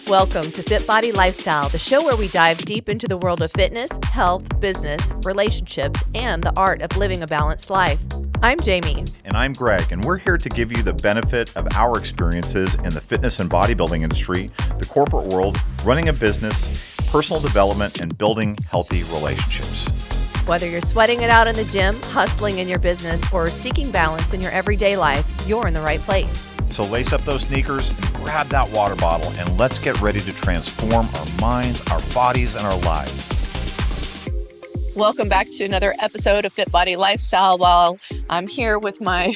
Welcome to FitBody Lifestyle, the show where we dive deep into the world of fitness, health, business, relationships, and the art of living a balanced life. I'm Jamie. And I'm Greg, and we're here to give you the benefit of our experiences in the fitness and bodybuilding industry, the corporate world, running a business, personal development, and building healthy relationships. Whether you're sweating it out in the gym, hustling in your business, or seeking balance in your everyday life, you're in the right place. So lace up those sneakers and grab that water bottle, and let's get ready to transform our minds, our bodies, and our lives. Welcome back to another episode of FitBody Lifestyle. While I'm here with my...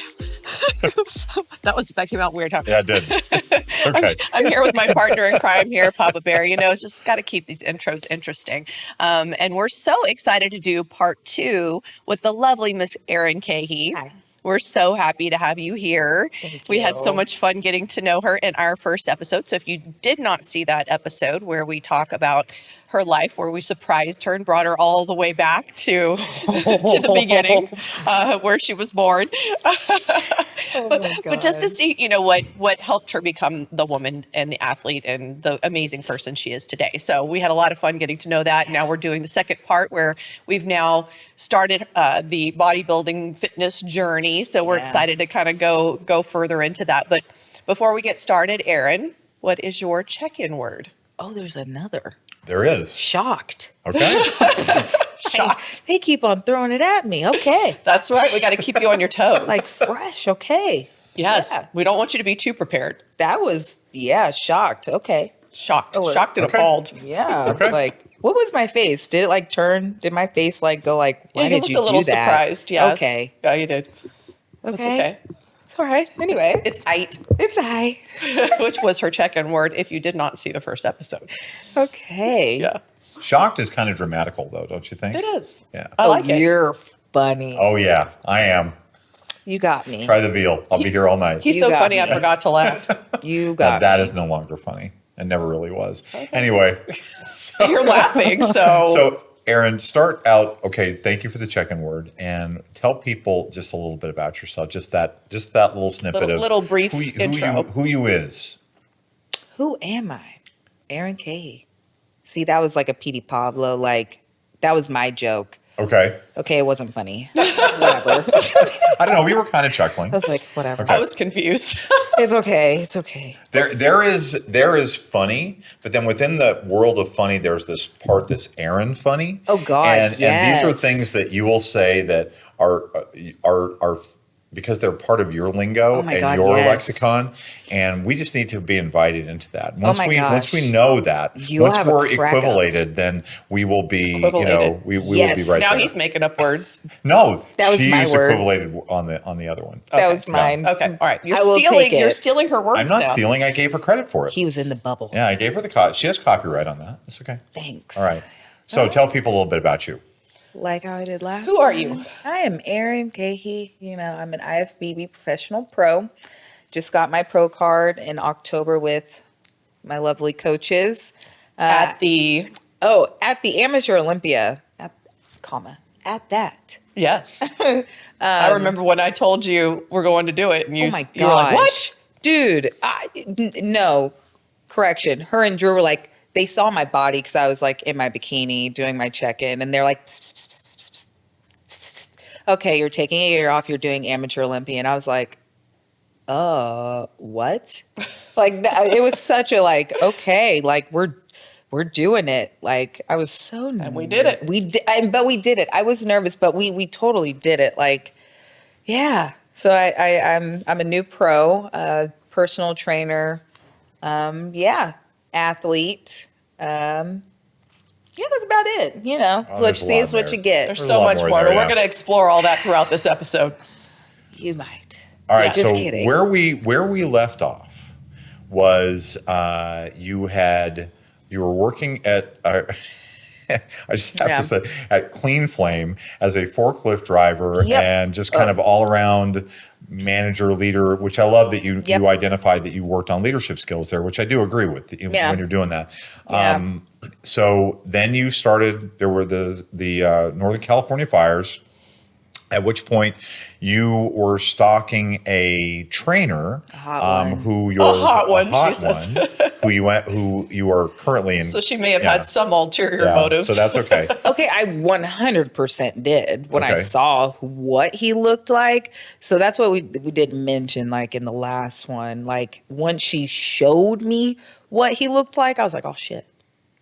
that came out weird, huh? Yeah, it did. It's okay. I'm here with my partner in crime here, Papa Bear. You know, it's just got to keep these intros interesting. And we're so excited to do part 2 with the lovely Miss Arin Cahee. Hi. We're so happy to have you here. We had so much fun getting to know her in our first episode. So if you did not see that episode where we talk about her life, where we surprised her and brought her all the way back to the beginning, where she was born. But just to see, you know, what helped her become the woman and the athlete and the amazing person she is today. So we had a lot of fun getting to know that. Now we're doing the second part where we've now started the bodybuilding fitness journey. So we're excited to kind of go further into that. But before we get started, Arin, what is your check-in word? Oh, there's another. There is. Shocked. Okay. Shocked. They keep on throwing it at me. Okay. That's right. We got to keep you on your toes. Like fresh. Okay. Yes. Yeah. We don't want you to be too prepared. That was, shocked. Okay. Shocked and appalled. Yeah. Okay. Like, what was my face? Did it like turn? Did my face like go like, why did you do that? You looked a little surprised. Yes. Okay. Yeah, you did. Okay. It's okay. It's all right. Anyway. It's ite, It's I. which was her check-in word if you did not see the first episode. Okay. Yeah. Shocked is kind of dramatical, though, don't you think? It is. Yeah. I like it. You're funny. Oh, yeah, I am. You got me. Try the veal. I'll be here all night. He's You so got funny me. I forgot to laugh. You got That is no longer funny. It never really was. Anyway. You're laughing, so... So, Arin, start out. Okay, thank you for the check-in word, and tell people just a little bit about yourself. Just that little snippet Little brief intro. Who you is. Who am I? Arin Cahee. See, that was like a Petey Pablo. Like, that was my joke. Okay. Okay, it wasn't funny. Whatever. I don't know. We were kind of chuckling. I was like, whatever. I was confused. It's okay. It's okay. There is funny, but then within the world of funny, there's this part that's Arin funny. Oh, God, And these are yes. things that you will say that are because they're part of your lingo Oh my and God, your yes. lexicon, and we just need to be invited into that. Once my we gosh. know that, You'll once have a we're crack up. equivalated, then we will be, we Yes. will be right Now there. he's making up words. No, That was my she's word. equivalated on the other one. That was mine. Okay, all right. I will take it. You're stealing her words I'm not now. stealing. I gave her credit for it. He was in the bubble. Yeah, I gave her the she has copyright on that. That's okay. Thanks. All right. So tell people a little bit about you. Like how I did last Who are time. you? I am Arin Cahee. You know, I'm an IFBB professional pro. Just got my pro card in October with my lovely coaches. At the... At the Amateur Olympia. At that. Yes. I remember when I told you we're going to do it, and you Oh my you were like, gosh. what? Dude, no. Correction. Her and Drew were like, they saw my body because I was like in my bikini doing my check-in, and they're like, psst, psst, psst, psst, psst, psst. Okay, you're taking a year off, you're doing Amateur Olympia. And I was like, what? Like, it was such a like, okay, like we're doing it. Like, I was so nervous. And we did it. But we did it. I was nervous, but we totally did it. Like, yeah. So I'm a new pro, personal trainer. Athlete. That's about it. You know, it's what you there's a see lot is what there. you get. There's There's a so lot much more more, there, but we're yeah. going to explore all that throughout this episode. You might. All right. Just So kidding. where we left off was you were working at I just have to say at Clean Flame as a forklift driver and just kind of all around manager, leader, which I love that you identified that you worked on leadership skills there, which I do agree with when you're doing that. Yeah. So then you started, there were the Northern California fires, at which point you were stalking a trainer, who you're A hot one, she says. who you are currently in. So she may have had some ulterior motives. So that's okay. Okay, I 100% did when I Okay. saw what he looked like. So that's what we didn't mention, like in the last one. Like once she showed me what he looked like, I was like, oh shit.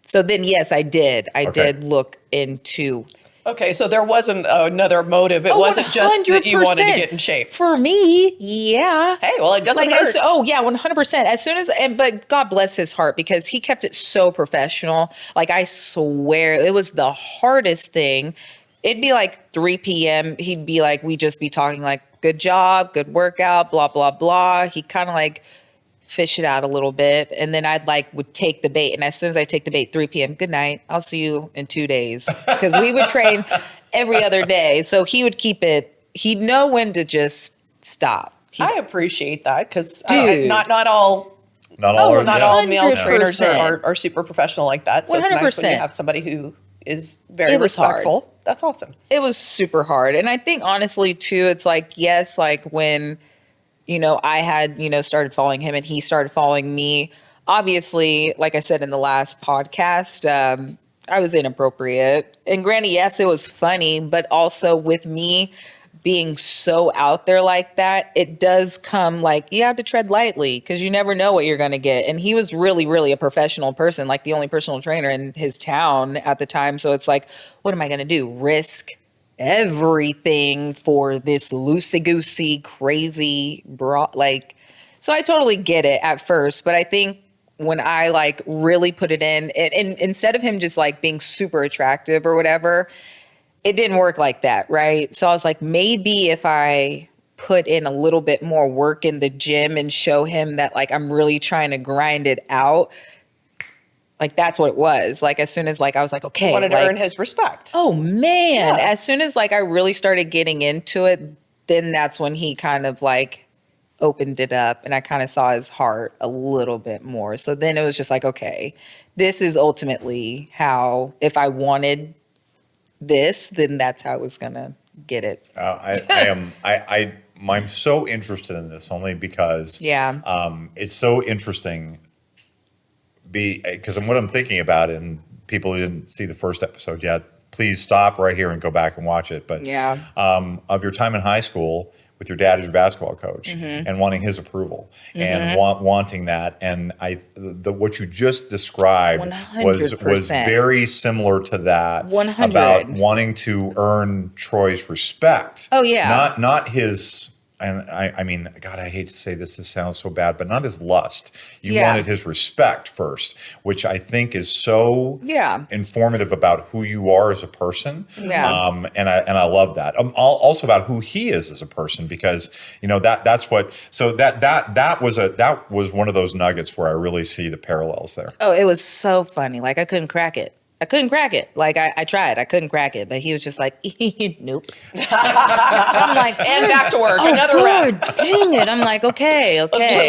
So then, yes, I did. I did look into. Okay, so there wasn't another motive. It wasn't just that you wanted to get in shape. For me, yeah. Hey, well, it doesn't hurt. Oh yeah, 100%. As soon as, but God bless his heart because he kept it so professional. Like I swear, it was the hardest thing. It'd be like 3 p.m. He'd be like, we'd just be talking like, good job, good workout, blah blah blah. He kind of like fish it out a little bit, and then would take the bait. And as soon as I take the bait, 3 p.m. Good night. I'll see you in 2 days because we would train every other day. So he would keep it. He'd know when to just stop. I appreciate that because Dude. not all Not all. not all male 100%. trainers are super professional like that. So it's nice when you 100%. have somebody who is very It was hard. respectful. That's awesome. It was super hard. And I think honestly too, it's like, yes, like when, I had, started following him and he started following me. Obviously, like I said in the last podcast, I was inappropriate. And granted, yes, it was funny, but also with me being so out there like that, it does come like you have to tread lightly because you never know what you're going to get. And he was really, really a professional person, like the only personal trainer in his town at the time. So it's like, what am I going to do? Risk everything for this loosey-goosey, crazy so I totally get it at first, but I think when I like really put it in, and instead of him just like being super attractive or whatever, it didn't work like that, right? So I was like, maybe if I put in a little bit more work in the gym and show him that like I'm really trying to grind it out, like that's what it was. Like as soon as like I was like, okay, Wanted to earn his respect. oh man, Yeah. as soon as like I really started getting into it, then that's when he kind of like opened it up and I kind of saw his heart a little bit more. So then it was just like, okay, this is ultimately how, if I wanted this, then that's how I was gonna get it. I'm so interested in this only because it's so interesting. Because what I'm thinking about, and people who didn't see the first episode yet, please stop right here and go back and watch it. But of your time in high school with your dad as your basketball coach and wanting his approval and wanting that, and what you just described was 100%. very similar to that 100. about wanting to earn Troy's respect. Oh, yeah. not his. And I mean, God, I hate to say this. This sounds so bad, but not his lust. You wanted his respect first, which I think is so informative about who you are as a person. Yeah. And I love that. Also about who he is as a person, because that's what. So that was one of those nuggets where I really see the parallels there. Oh, it was so funny. Like I couldn't crack it. Like I tried. I couldn't crack it, but he was just like, nope. I'm like, And back to work. oh, Another rep. God, dang it. I'm like, okay.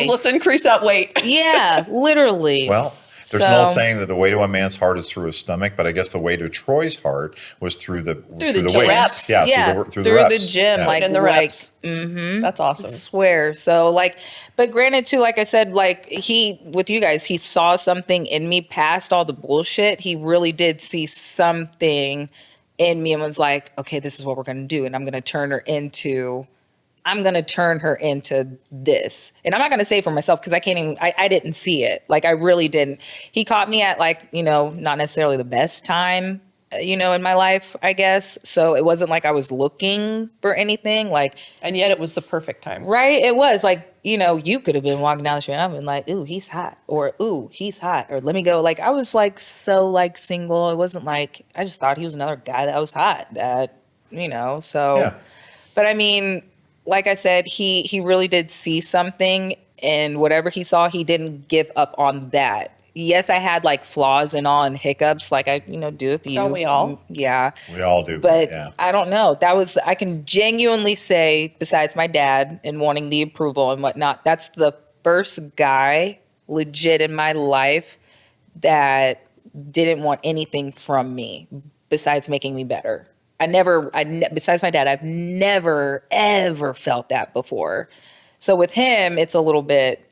Let's increase that weight. Yeah, literally. Well, there's an old saying that the way to a man's heart is through his stomach, but I guess the way to Troy's heart was through the weights. reps. Yeah, through the reps. the gym, like In the reps. mm-hmm. That's awesome. I swear. So but granted too, like I said, like with you guys, he saw something in me past all the bullshit. He really did see something in me and was like, okay, this is what we're going to do. And I'm going to turn her into this. And I'm not going to say for myself because I can't even, I didn't see it. Like I really didn't. He caught me at not necessarily the best time, in my life, I guess. So it wasn't like I was looking for anything and yet it was the perfect time. Right. It was like, you could have been walking down the street and I've been like, ooh, he's hot, or ooh, he's hot, or let me go. Like I was so single. It wasn't like, I just thought he was another guy that was hot so, but I mean, like I said, he really did see something, and whatever he saw, he didn't give up on that. Yes, I had flaws and all and hiccups like I, do with you. Don't we all? Yeah. We all do. But I don't know. I can genuinely say, besides my dad and wanting the approval and whatnot, that's the first guy legit in my life that didn't want anything from me besides making me better. besides my dad, I've never, ever felt that before. So with him, it's a little bit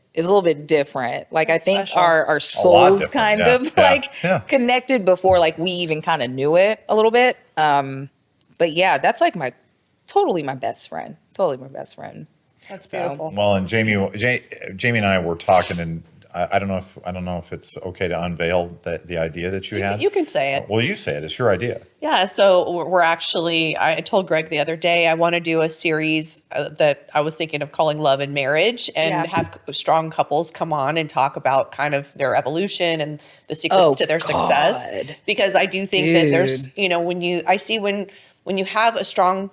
different. Like, I think special. our souls different, kind yeah, of yeah, like yeah. connected before, like we even kind of knew it a little bit. But yeah, that's like totally my best friend. Totally my best friend. That's So- beautiful. Well, and Jamie and I were talking, and I don't know if it's okay to unveil the idea that you had. You can say it. Well, you say it. It's your idea. Yeah, so we're actually, I told Greg the other day, I want to do a series that I was thinking of calling Love and Marriage, and Yeah. have strong couples come on and talk about kind of their evolution and the secrets to their success. God. Because I do think that there's, when you have a strong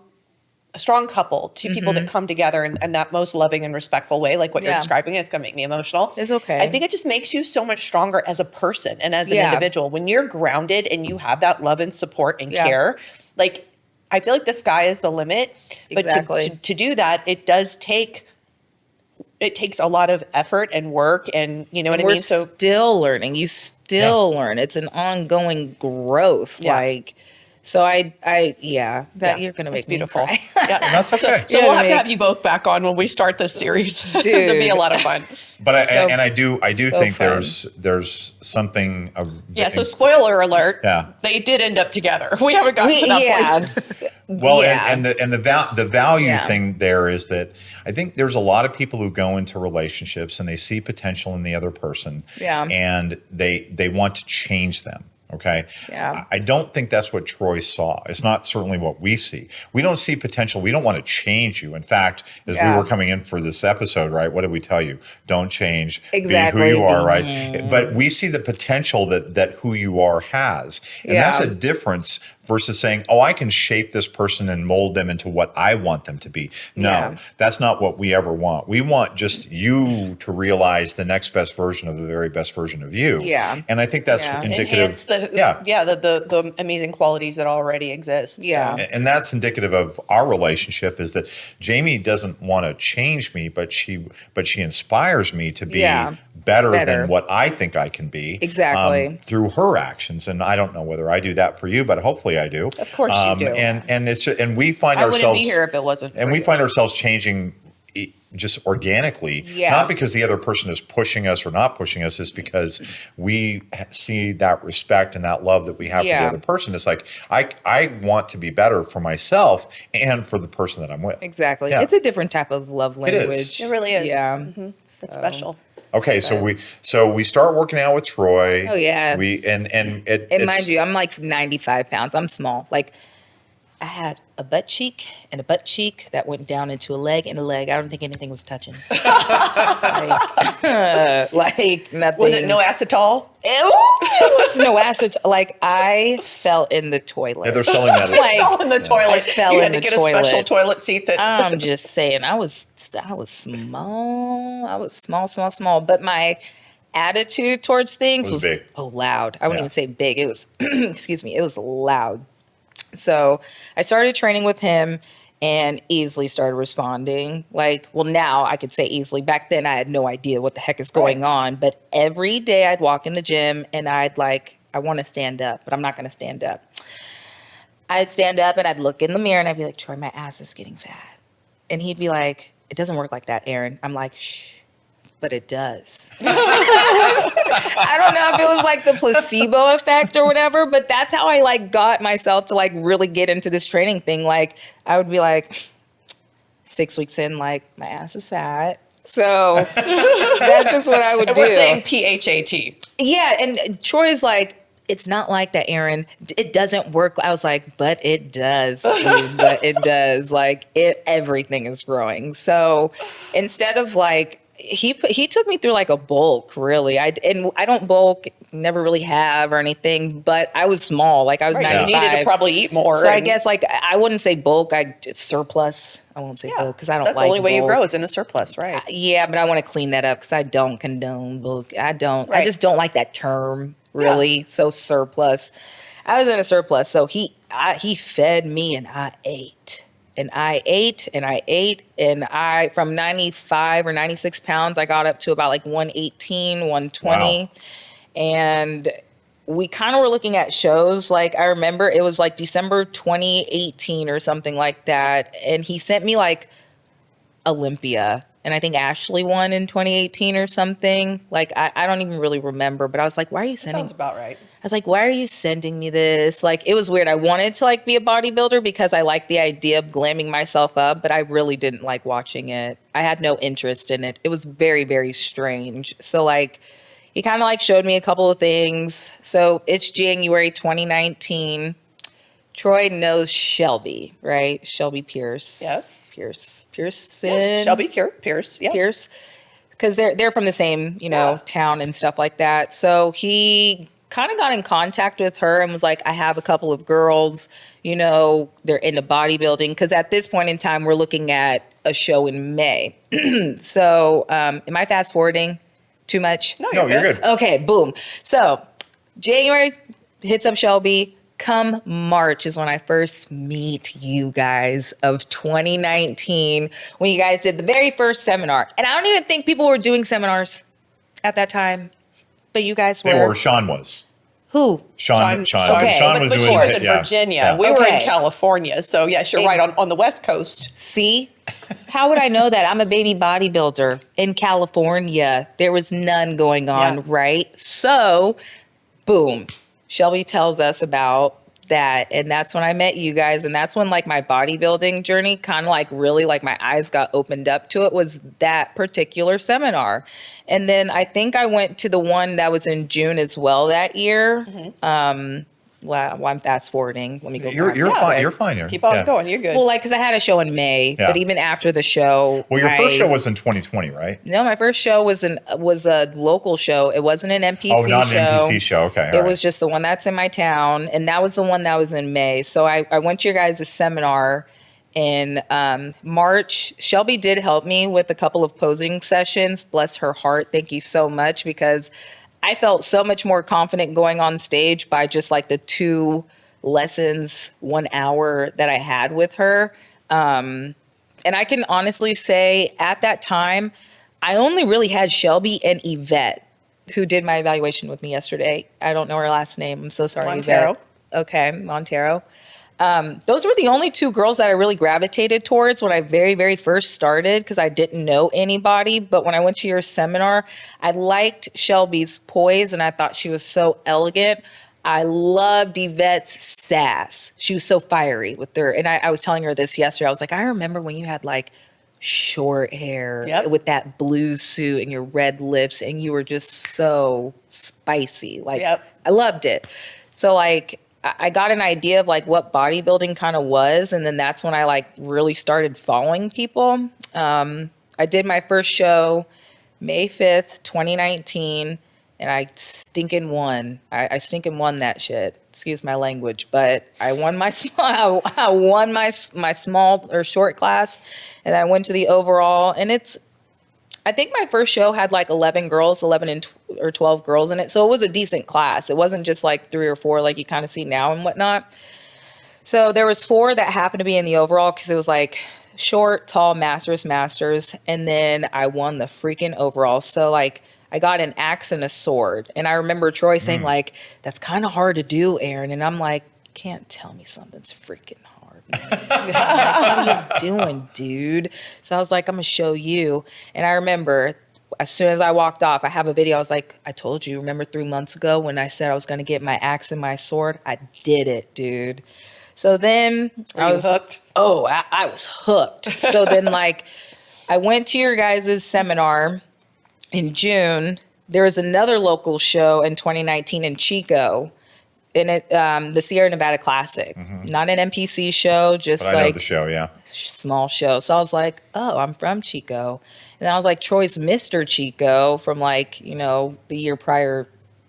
couple, two people that come together in that most loving and respectful way, like what you're Yeah. describing, it's going to make me emotional. It's okay. I think it just makes you so much stronger as a person and as an Yeah. individual. When you're grounded and you have that love and support and Yeah. care, like, I feel like the sky is the limit. But Exactly. to do that, it takes a lot of effort and work, and you know what I We're mean? So still learning. You still learn. It's an ongoing growth. Yeah. like, so yeah, that you're going to it's make me beautiful. cry. Yeah. That's okay. So Yeah, we'll have to like- have you both back on when we start this series. It'll Dude. be a lot of fun. But So- I do so think fun. there's something. Yeah, so spoiler alert. Yeah. They did end up together. We haven't gotten to that point. Well, Yeah. and the value Yeah. thing there is that I think there's a lot of people who go into relationships and they see potential in the other person, Yeah. and they want to change them. Okay. Yeah. I don't think that's what Troy saw. It's not certainly what we see. We don't see potential. We don't want to change you. In fact, as we Yeah. were coming in for this episode, right? What did we tell you? Don't change. Exactly. Be who you are, right? But we see the potential that who you are has. And that's Yeah. a difference versus saying, oh, I can shape this person and mold them into what I want them to be. No, Yeah. that's not what we ever want. We want just you to realize the next best version of the very best version of you. Yeah. And I think that's Yeah. indicative. Enhance the amazing qualities that already exist. Yeah. So. And that's indicative of our relationship, is that Jamie doesn't want to change me, but she inspires me to be Yeah. better Better. than what I think I can be. Exactly. Through her actions. And I don't know whether I do that for you, but hopefully I do. Of course you do. And we find I ourselves wouldn't be here if it wasn't. and for we you. find ourselves changing just organically, Yeah. not because the other person is pushing us or not pushing us, is because we see that respect and that love that we have for Yeah. the other person. It's like, I want to be better for myself and for the person that I'm with. Exactly. Yeah. It's a different type of love It is. language. It really is. Yeah. It's special. Okay, so we start working out with Troy. Oh, yeah. And And it's, mind you, I'm like 95 pounds. I'm small. Like, I had a butt cheek and a butt cheek that went down into a leg and a leg. I don't think anything was touching. like nothing. Was it no acetol? It was no acid. Like, I fell in the toilet. yeah, they're selling that. Like, Fell in the toilet. I fell you in had to the get a special toilet. toilet seat that. I'm just saying, I was small. I was small. But my attitude towards things Was was big. loud. I wouldn't Yeah. even say big. It was, excuse me, it was loud. So I started training with him and easily started responding. Like, well, now I could say easily. Back then, I had no idea what the heck is going on. But every day I'd walk in the gym and I want to stand up, but I'm not going to stand up. I'd stand up and I'd look in the mirror and I'd be like, Troy, my ass is getting fat. And he'd be like, it doesn't work like that, Arin. I'm like, shh, but it does. I don't know if it was like the placebo effect or whatever, but that's how I like got myself to like really get into this training thing. Like, I would be like 6 weeks in, like, my ass is fat. So that's just what I would and do. we're saying PHAT. Yeah, and Troy's like, it's not like that, Arin. It doesn't work. I was like, but it does. Dude, but it does. Like, everything is growing. So instead of like, he took me through like a bulk, really. I don't bulk, never really have or anything, but I was small. Like, I was Right, 95. you needed to probably eat more. So I and- guess like I wouldn't say bulk. It's surplus. I won't say bulk because I don't That's like the only way you bulk. grow is in a surplus, right? Yeah, but I want to clean that up because I don't condone bulk. I don't. I Right. just don't like that term, really. So surplus. I was in a surplus, so he fed me and I ate. And I ate and I ate and I, from 95 or 96 pounds, I got up to about like 118, 120. Wow. And we kind of were looking at shows. Like, I remember it was like December 2018 or something like that. And he sent me like Olympia. And I think Ashley won in 2018 or something. Like, I don't even really remember. But I was like, why are you sending? Sounds about right. I was like, why are you sending me this? Like, it was weird. I wanted to like be a bodybuilder because I like the idea of glamming myself up, but I really didn't like watching it. I had no interest in it. It was very, very strange. So like, he kind of like showed me a couple of things. So it's January 2019. Troy knows Shelby, right? Shelby Pierce. Yes. Pearson. Yeah, Shelby Pierce. Yeah. Pierce. Because they're from the same, town and stuff like that. So he kind of got in contact with her and was like, I have a couple of girls, they're into bodybuilding. Because at this point in time, we're looking at a show in May. So am I fast forwarding too much? No, No, you're good. Okay, boom. So January hits up Shelby. Come March is when I first meet you guys of 2019, when you guys did the very first seminar. And I don't even think people were doing seminars at that time, but you guys were. They were. Sean was. Who? Sean Okay. Sean was but doing she was it, in yeah. Virginia. Yeah. We were in Okay. California. So yes, you're right on the West Coast. See? How would I know that? I'm a baby bodybuilder in California. There was none going on, Yeah. right? So, boom. Shelby tells us about that. And that's when I met you guys. And that's when like my bodybuilding journey kind of like really like my eyes got opened up to it, was that particular seminar. And then I think I went to the one that was in June as well that year. Well, I'm fast forwarding. Let me go. You're back. fine. You're fine here. Keep on Yeah. going. You're good. Well, like, because I had a show in May, Yeah. but even after the show, Well, your first show was in 2020, right? no, my first show was a local show. It wasn't an NPC Oh, not show. an NPC show. Okay. It was just the one that's in my town, and that was the one that was in May. So I went to your guys' seminar in March. Shelby did help me with a couple of posing sessions. Bless her heart. Thank you so much, because I felt so much more confident going on stage by just like the 2 lessons, 1 hour that I had with her. And I can honestly say at that time, I only really had Shelby and Yvette, who did my evaluation with me yesterday. I don't know her last name. I'm so sorry, Montero. Yvette. Okay, Montero. Those were the only 2 girls that I really gravitated towards when I very, very first started, because I didn't know anybody. But when I went to your seminar, I liked Shelby's poise, and I thought she was so elegant. I loved Yvette's sass. She was so fiery with her. And I was telling her this yesterday. I was like, I remember when you had like short hair Yep. with that blue suit and your red lips, and you were just so spicy. Like, Yep. I loved it. So like, I got an idea of like what bodybuilding kind of was. And then that's when I like really started following people. I did my first show May 5th, 2019. And I stinking won. I stinking won that shit. Excuse my language, but I won my I won my small or short class, and I went to the overall. And I think my first show had like 11 girls, 11 or 12 girls in it, so it was a decent class. It wasn't just like 3 or 4 like you kind of see now and whatnot. So there was 4 that happened to be in the overall, because it was like short, tall, masters, and then I won the freaking overall. So like, I got an axe and a sword. And I remember Troy saying like, that's kind of hard to do, Arin. And I'm like, you can't tell me something's freaking hard, man. Like, what are you doing, dude? So I was like, I'm going to show you. And I remember as soon as I walked off, I have a video. I was like, I told you, remember 3 months ago when I said I was going to get my axe and my sword? I did it, dude. So then I was hooked. Oh, I was hooked. So then like, I went to your guys' seminar in June. There was another local show in 2019 in Chico, in it, the Sierra Nevada Classic. Not an NPC show, just But I know like the show, yeah. small show. So I was like, oh, I'm from Chico. And then I was like, Troy's Mr. Chico from like, the year prior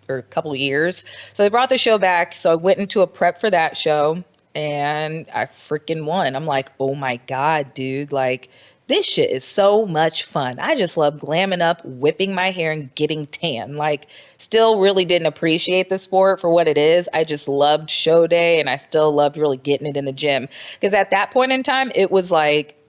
or a couple of years. So they brought the show back. So I went into a prep for that show, and I freaking won. I'm like, oh my God, dude. Like, this shit is so much fun. I just love glamming up, whipping my hair, and getting tan. Like, still really didn't appreciate the sport for what it is. I just loved show day, and I still loved really getting it in the gym. Because at that point in time, it was like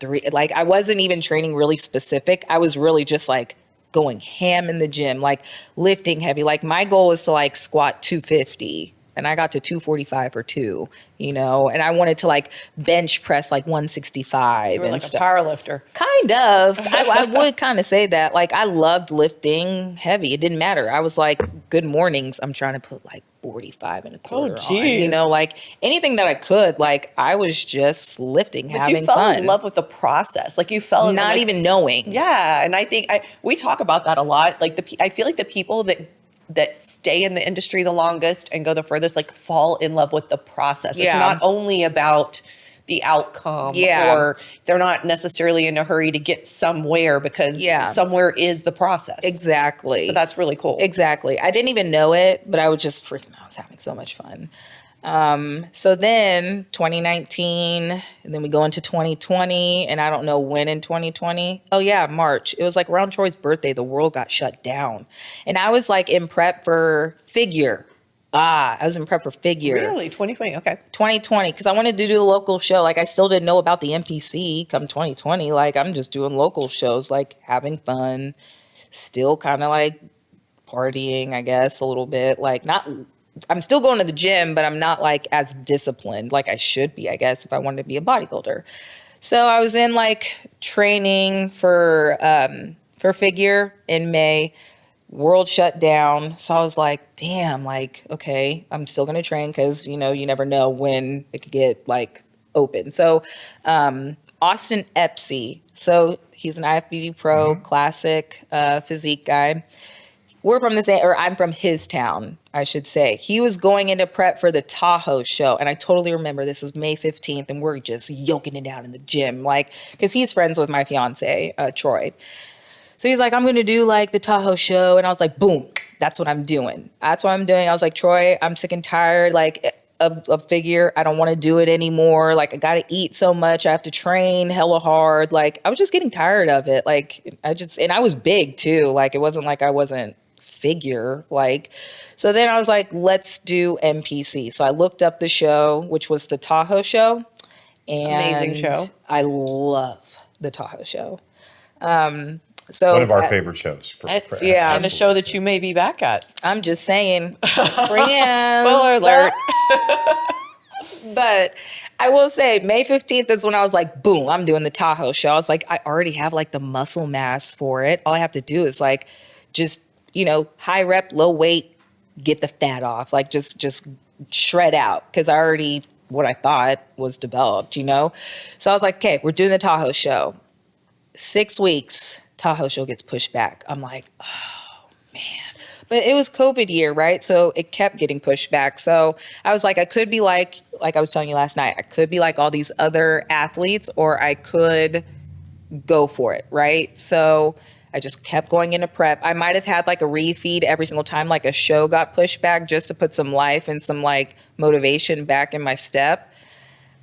I wasn't even training really specific. I was really just like going ham in the gym, like lifting heavy. Like my goal was to like squat 250. And I got to 245 or 2, you know, and I wanted to like bench press like 165 You were and like stuff. a power lifter. Kind of. I would kind of say that. Like I loved lifting heavy. It didn't matter. I was like, good mornings, I'm trying to put like 45 and a quarter on. geez. You know, like anything that I could. Like I was just lifting, But having you fell fun. in love with the process. Like you fell in Not like, even knowing. Yeah, and I think we talk about that a lot. Like I feel like the people that stay in the industry the longest and go the furthest, like fall in love with the process. It's Yeah. not only about the outcome, Yeah. or they're not necessarily in a hurry to get somewhere, because Yeah. somewhere is the process. Exactly. So that's really cool. Exactly. I didn't even know it, but I was just freaking, I was having so much fun. So then 2019, and then we go into 2020, and I don't know when in 2020. Oh yeah, March. It was like around Troy's birthday, the world got shut down. And I was like in prep for figure. I was in prep for figure. Really? 2020? Okay. 2020, because I wanted to do the local show. Like I still didn't know about the NPC come 2020. Like I'm just doing local shows, like having fun, still kind of like partying, I guess, a little bit. Like not, I'm still going to the gym, but I'm not like as disciplined like I should be, I guess, if I wanted to be a bodybuilder. So I was in like training for figure in May. World shut down. So I was like, damn, like, okay, I'm still going to train because, you know, you never know when it could get like open. So Austin Epsy. So he's an IFBB Pro Classic physique guy. We're from the same, or I'm from his town, I should say. He was going into prep for the Tahoe show. And I totally remember this was May 15th and we're just yoking it down in the gym. Like, because he's friends with my fiance, Troy. So he's like, I'm going to do like the Tahoe show. And I was like, boom, that's what I'm doing. That's what I'm doing. I was like, Troy, I'm sick and tired like of figure. I don't want to do it anymore. Like I got to eat so much. I have to train hella hard. Like I was just getting tired of it. Like and I was big too. Like it wasn't like I wasn't figure. Like, so then I was like, let's do NPC. So I looked up the show, which was the Tahoe show. And Amazing show. I love the Tahoe show. So One of our favorite shows. yeah. And a show that you may be back at. I'm just saying. Spoiler Spoiler alert. But I will say May 15th is when I was like, boom, I'm doing the Tahoe show. I was like, I already have like the muscle mass for it. All I have to do is like, just, you know, high rep, low weight, get the fat off, like just shred out. Cause I already, what I thought was developed, you know? So I was like, okay, we're doing the Tahoe show. 6 weeks, Tahoe show gets pushed back. I'm like, oh man. But it was COVID year, right? So it kept getting pushed back. So I was like, I could be like I was telling you last night, I could be like all these other athletes, or I could go for it, right? So I just kept going into prep. I might have had like a refeed every single time like a show got pushed back, just to put some life and some like motivation back in my step.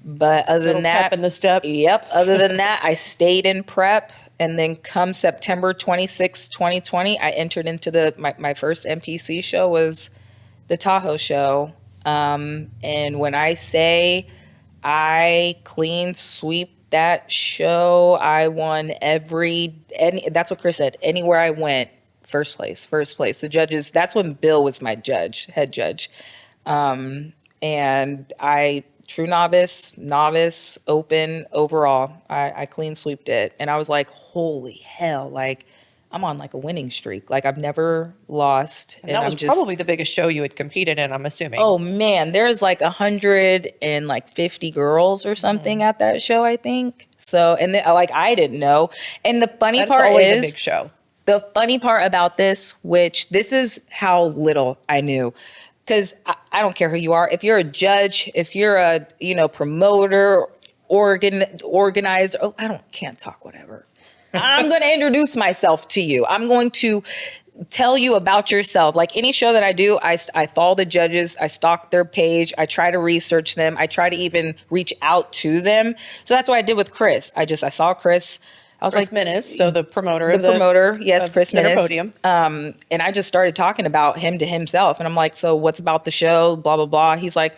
But other than that, pep in the step. Yep. Other than that, I stayed in prep. And then come September 26, 2020, I entered into my first NPC show was the Tahoe show. And when I say I clean sweep that show, I won that's what Chris said. Anywhere I went, first place. The judges, that's when Bill was my head judge. And true novice, open, overall, I clean sweeped it. And I was like, holy hell, like I'm on like a winning streak. Like I've never lost. And that was probably the biggest show you had competed in, I'm assuming. Oh man, there's like 150 girls or something at that show, I think. So, and like I didn't know. And the funny part always is a big show. The funny part about this, which this is how little I knew. Because I don't care who you are. If you're a judge, if you're a promoter, organizer, can't talk, whatever. I'm going to introduce myself to you. I'm going to tell you about yourself. Like any show that I do, I follow the judges. I stalk their page. I try to research them. I try to even reach out to them. So that's what I did with Chris. I saw Chris. I was Chris like, Minnis, so the promoter yes, Chris Center Minnis. Podium. And I just started talking about him to himself. And I'm like, so what's about the show? Blah, blah, blah. He's like,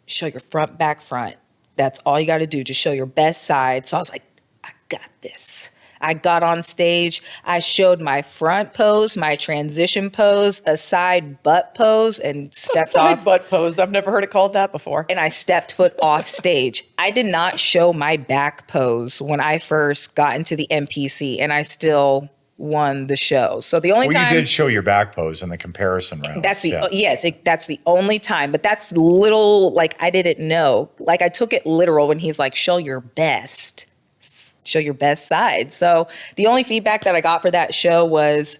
show your front, back, front. That's all you got to do. Just show your best side. So I was like, I got this. I got on stage. I showed my front pose, my transition pose, a side butt pose, and stepped off. Side butt pose. I've never heard it called that before. And I stepped foot off stage. I did not show my back pose when I first got into the NPC, and I still won the show. So the only time you did show your back pose in the comparison rounds. that's the that's the only time. But that's little, like, I didn't know. Like, I took it literal when he's like, show your best side. So the only feedback that I got for that show was,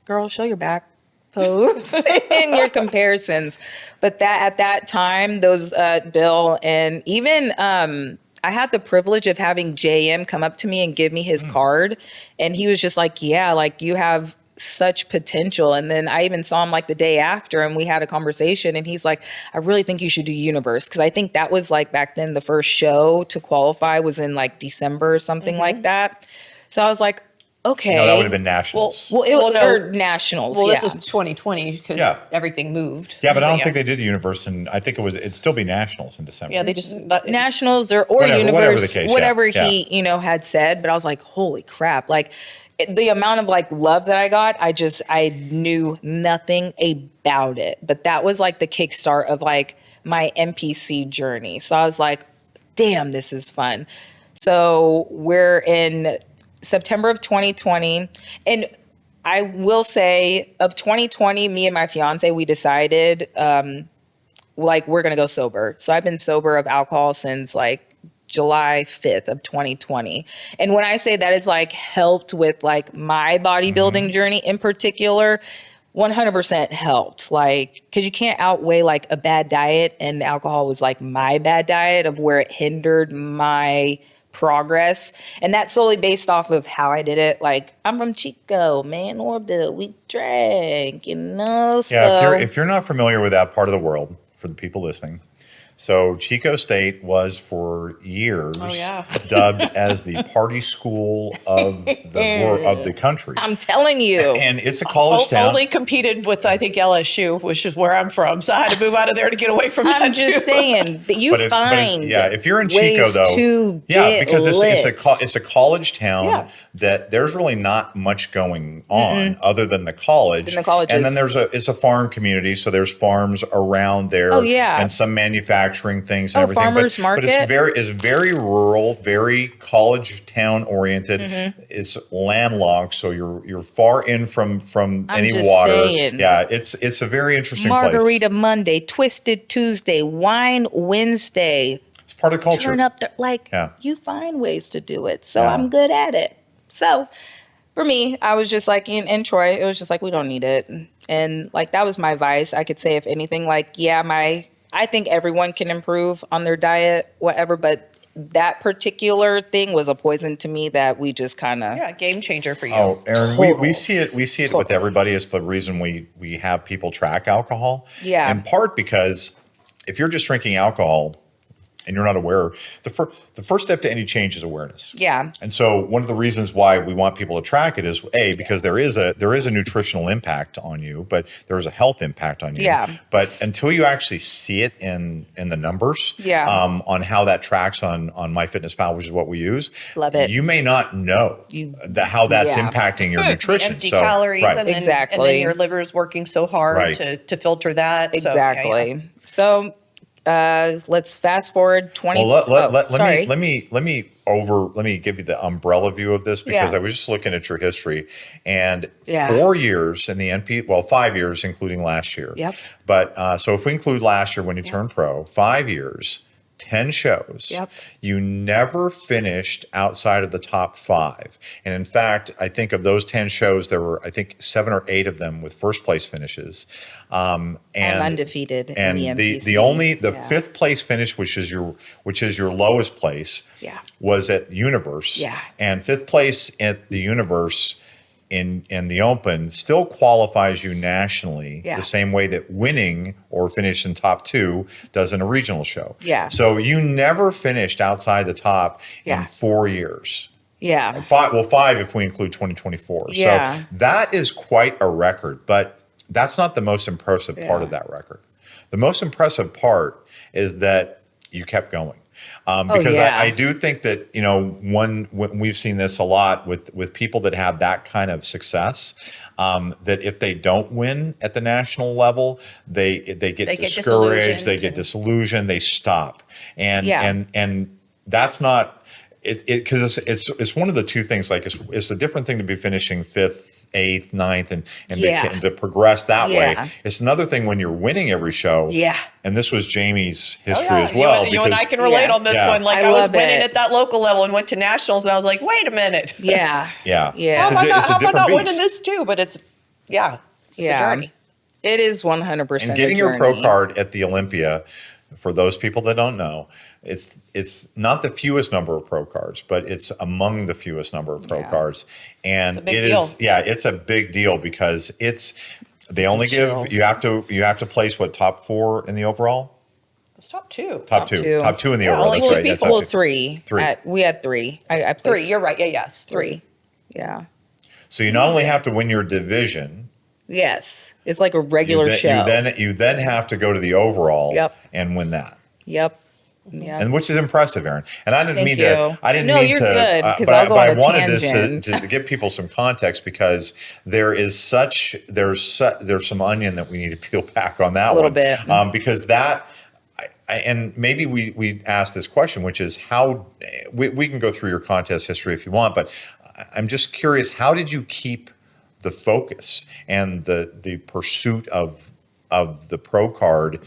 girl, show your back pose in your comparisons. But that at that time, those Bill and even I had the privilege of having JM come up to me and give me his card. And he was just like, yeah, like, you have such potential. And then I even saw him like the day after, and we had a conversation, and he's like, I really think you should do Universe. Cause I think that was like back then the first show to qualify was in like December or something like that. So I was like, okay. No, that would have been nationals. Well, it was or nationals. Well, yeah. this is 2020 because everything moved. Yeah, but I don't think they did Universe, and I think it'd still be nationals in December. Yeah, they just nationals or whatever Universe, the case, whatever yeah. he had said. But I was like, holy crap! Like, the amount of like love that I got, I knew nothing about it. But that was like the kickstart of like my NPC journey. So I was like, damn, this is fun. So we're in September of 2020. And I will say, of 2020, me and my fiance, we decided like, we're going to go sober. So I've been sober of alcohol since like July 5th of 2020. And when I say that, it's like helped with like my bodybuilding journey in particular, 100% helped. Like, cause you can't outweigh like a bad diet, and alcohol was like my bad diet of where it hindered my progress. And that's solely based off of how I did it. Like, I'm from Chico, man, or Bill, we drank, you know. So Yeah, if you're not familiar with that part of the world, for the people listening, so Chico State was for years dubbed as the party school of the country. I'm telling you. And it's a college town. Only competed with, I think, LSU, which is where I'm from. So I had to move out of there to get away from that. I'm just saying that you find if you're in Chico ways though, to because get it's a college town that there's really not much going on other than the college. And then it's a farm community, so there's farms around there. Oh, yeah. And some manufacturing things and everything. Farmers market. But it's very rural, very college town oriented. It's landlocked, so you're far in from any water. Saying. Yeah, it's a very interesting Margarita place. Monday, Twisted Tuesday, Wine Wednesday. It's part of the culture. Turn up you find ways to do it. So Yeah. I'm good at it. So for me, I was just like in Troy, it was just like, we don't need it. And like, that was my advice. I could say, if anything, like, I think everyone can improve on their diet, whatever, but that particular thing was a poison to me that we just kind of game changer for you. Oh, Erin, we see it with everybody. It's the reason we have people track alcohol. Yeah. In part because if you're just drinking alcohol and you're not aware, the first step to any change is awareness. Yeah. And so one of the reasons why we want people to track it is because there is a nutritional impact on you, but there is a health impact on you. Yeah. But until you actually see it in the numbers, on how that tracks on MyFitnessPal, which is what we use, love it. You may not know how that's impacting your nutrition. Empty calories, and then, exactly. and then your liver is working so hard to filter that. Exactly. So let's fast forward 20. Well, let me give you the umbrella view of this, because I was just looking at your history, and 4 years in the NP, 5 years including last year. Yep. But so if we include last year when you turned pro, 5 years, 10 shows. Yep. You never finished outside of the top 5. And in fact, I think of those 10 shows, there were, I think, 7 or 8 of them with first place finishes. And I'm undefeated in the NPC. The fifth place finish, which is your lowest place, was at Universe. Yeah. And fifth place at the Universe in the Open still qualifies you nationally the same way that winning or finish in top 2 does in a regional show. Yeah. So you never finished outside the top in 4 years. Yeah. 5 if we include 2024. Yeah. So that is quite a record, but that's not the most impressive part of that record. The most impressive part is that you kept going. Because yeah. I do think that, you know, when we've seen this a lot with people that have that kind of success, that if they don't win at the national level, they get discouraged, they get disillusioned, they stop, and that's not it because it's one of the two things. Like it's a different thing to be finishing 5th, 8th, 9th, and to progress that way. It's another thing when you're winning every show. Yeah. And this was Jamie's history as well. You and I can relate on this one. Like I was winning at that local level and went to nationals, and I was like, wait a minute. Yeah. Yeah. How am I not winning this too? But it's a journey. It is 100%. And getting your pro card at the Olympia, for those people that don't know, it's not the fewest number of pro cards, but it's among the fewest number of pro cards. And it's a big deal because they only give you have to place top 4 in the overall. It's top 2. Top two in the overall. Only That's two right. people. Well, 3. We had 3. I placed 3. You're right. Yeah. Yes. 3. Yeah. So you not only have to win your division. Yes, it's like a regular show. You then have to go to the overall. Yep. And win that. Yep. Yeah. And which is impressive, Erin. And I didn't mean you. to. I didn't No, mean you're to. good, 'cause but I'll go I on a wanted tangent. to give people some context because there's some onion that we need to peel back on that A little one. bit. Because that. And maybe we asked this question, which is how we can go through your contest history if you want, but I'm just curious, how did you keep the focus and the pursuit of the pro card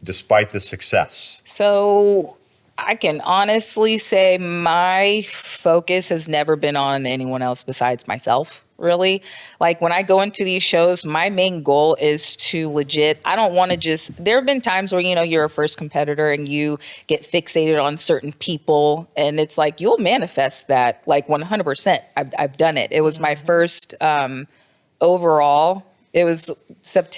despite the success? So I can honestly say my focus has never been on anyone else besides myself, really. Like when I go into these shows, my main goal is to I don't want to there have been times where, you're a first competitor and you get fixated on certain people and it's like, you'll manifest that like 100%. I've done it. It was my first overall. It was Center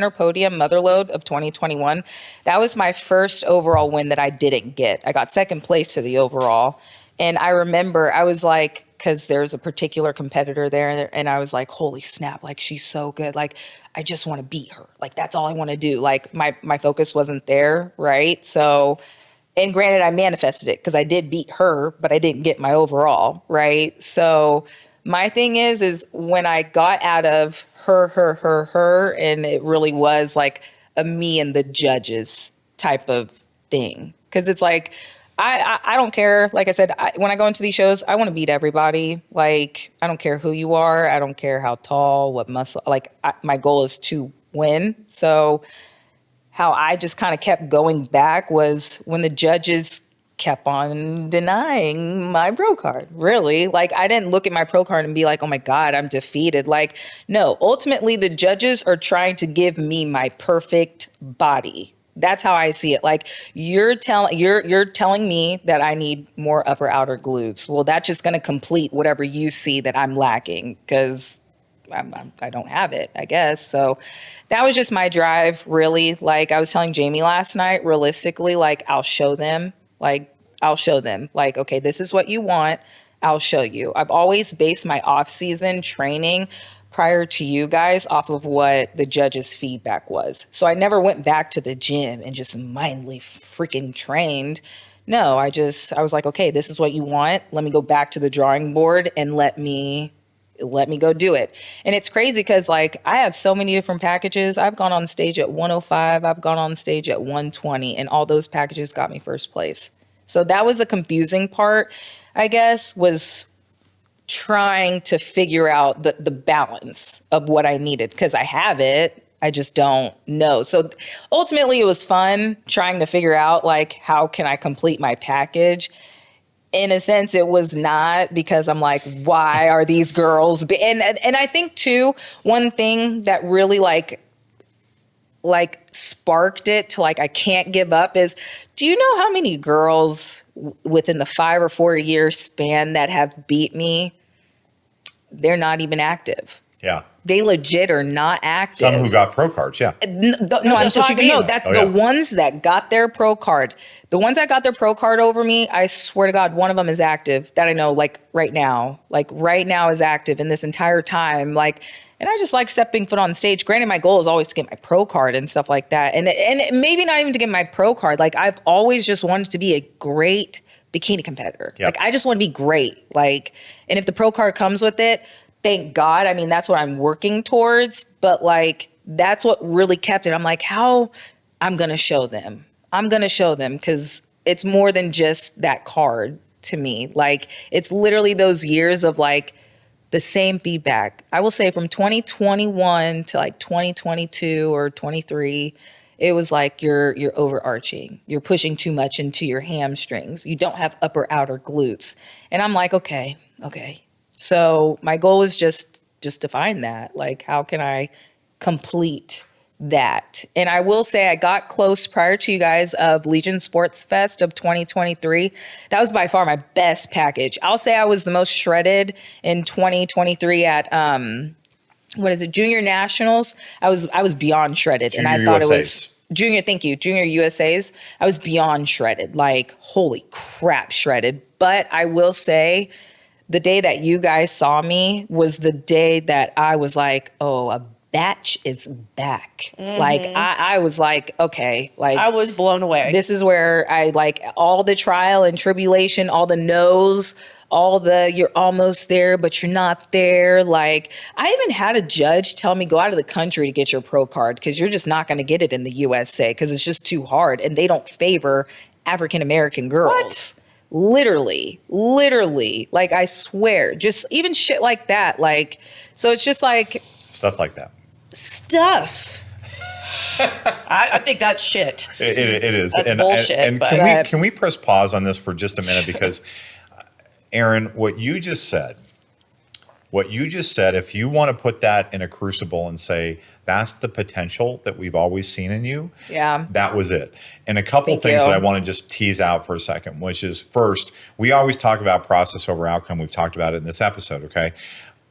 Podium Motherload of 2021. That was my first overall win that I didn't get. I got second place to the overall. And I remember I was like, because there's a particular competitor there, and I was like, holy snap, like she's so good. Like, I just want to beat her. Like, that's all I want to do. Like, my focus wasn't there, right? So, and granted, I manifested it because I did beat her, but I didn't get my overall, right? So my thing is when I got out of her, and it really was like a me and the judges type of thing. Because it's like, I don't care. Like I said, when I go into these shows, I want to beat everybody. Like, I don't care who you are. I don't care how tall, what muscle. Like, my goal is to win. So how I just kind of kept going back was when the judges kept on denying my pro card, really. Like, I didn't look at my pro card and be like, oh my God, I'm defeated. Like, no, ultimately the judges are trying to give me my perfect body. That's how I see it. Like, you're telling me that I need more upper outer glutes. Well, that's just going to complete whatever you see that I'm lacking because I don't have it, I guess. So that was just my drive, really. Like I was telling Jamie last night, realistically, like I'll show them. Like, okay, this is what you want. I'll show you. I've always based my off-season training prior to you guys off of what the judges' feedback was. So I never went back to the gym and just mindly freaking trained. No, I was like, okay, this is what you want. Let me go back to the drawing board and let me go do it. And it's crazy because like I have so many different packages. I've gone on stage at 105. I've gone on stage at 120 and all those packages got me first place. So that was the confusing part, I guess, was trying to figure out the balance of what I needed because I have it. I just don't know. So ultimately it was fun trying to figure out like, how can I complete my package? In a sense, it was not because I'm like, why are these girls? And I think too, one thing that really like sparked it to like, I can't give up is, do you know how many girls within the 5 or 4 year span that have beat me? They're not even active. Yeah. They legit are not active. Some who got pro cards, yeah. No, I'm that's so what I no, mean. that's Oh, the yeah. ones that got their pro card. The ones that got their pro card over me, I swear to God, one of them is active that I know, like right now is active in this entire time. Like, and I just like stepping foot on stage. Granted, my goal is always to get my pro card and stuff like that. And maybe not even to get my pro card. Like, I've always just wanted to be a great bikini competitor. Yep. Like, I just want to be great. Like, and if the pro card comes with it, thank God. I mean, that's what I'm working towards. But like, that's what really kept it. I'm like, how I'm going to show them. I'm going to show them because it's more than just that card to me. Like, it's literally those years of like the same feedback. I will say from 2021 to like 2022 or 23, it was like you're overarching. You're pushing too much into your hamstrings. You don't have upper outer glutes. And I'm like, okay. So my goal is just to find that. Like, how can I complete that? And I will say I got close prior to you guys of Legion Sports Fest of 2023. That was by far my best package. I'll say I was the most shredded in 2023 at Junior Nationals. I was beyond shredded. Junior and I thought USAs. it was Junior USAs. I was beyond shredded. Like, holy crap, shredded. But I will say the day that you guys saw me was the day that I was like, oh, a batch is back. Like, I was like, okay, like, I was blown away. this is where I like all the trial and tribulation, all the no's, all the you're almost there, but you're not there. Like, I even had a judge tell me, go out of the country to get your pro card because you're just not going to get it in the USA because it's just too hard and they don't favor African American girls. What? Literally, like, I swear, just even shit like that. Like, so it's just like Stuff like that. stuff. I think that's shit. It is. That's bullshit, And but- can we press pause on this for just a minute? Because, Arin, what you just said, if you want to put that in a crucible and say, that's the potential that we've always seen in you. Yeah. That was it. And a couple Thank things you. that I want to just tease out for a second, which is first, we always talk about process over outcome. We've talked about it in this episode, okay?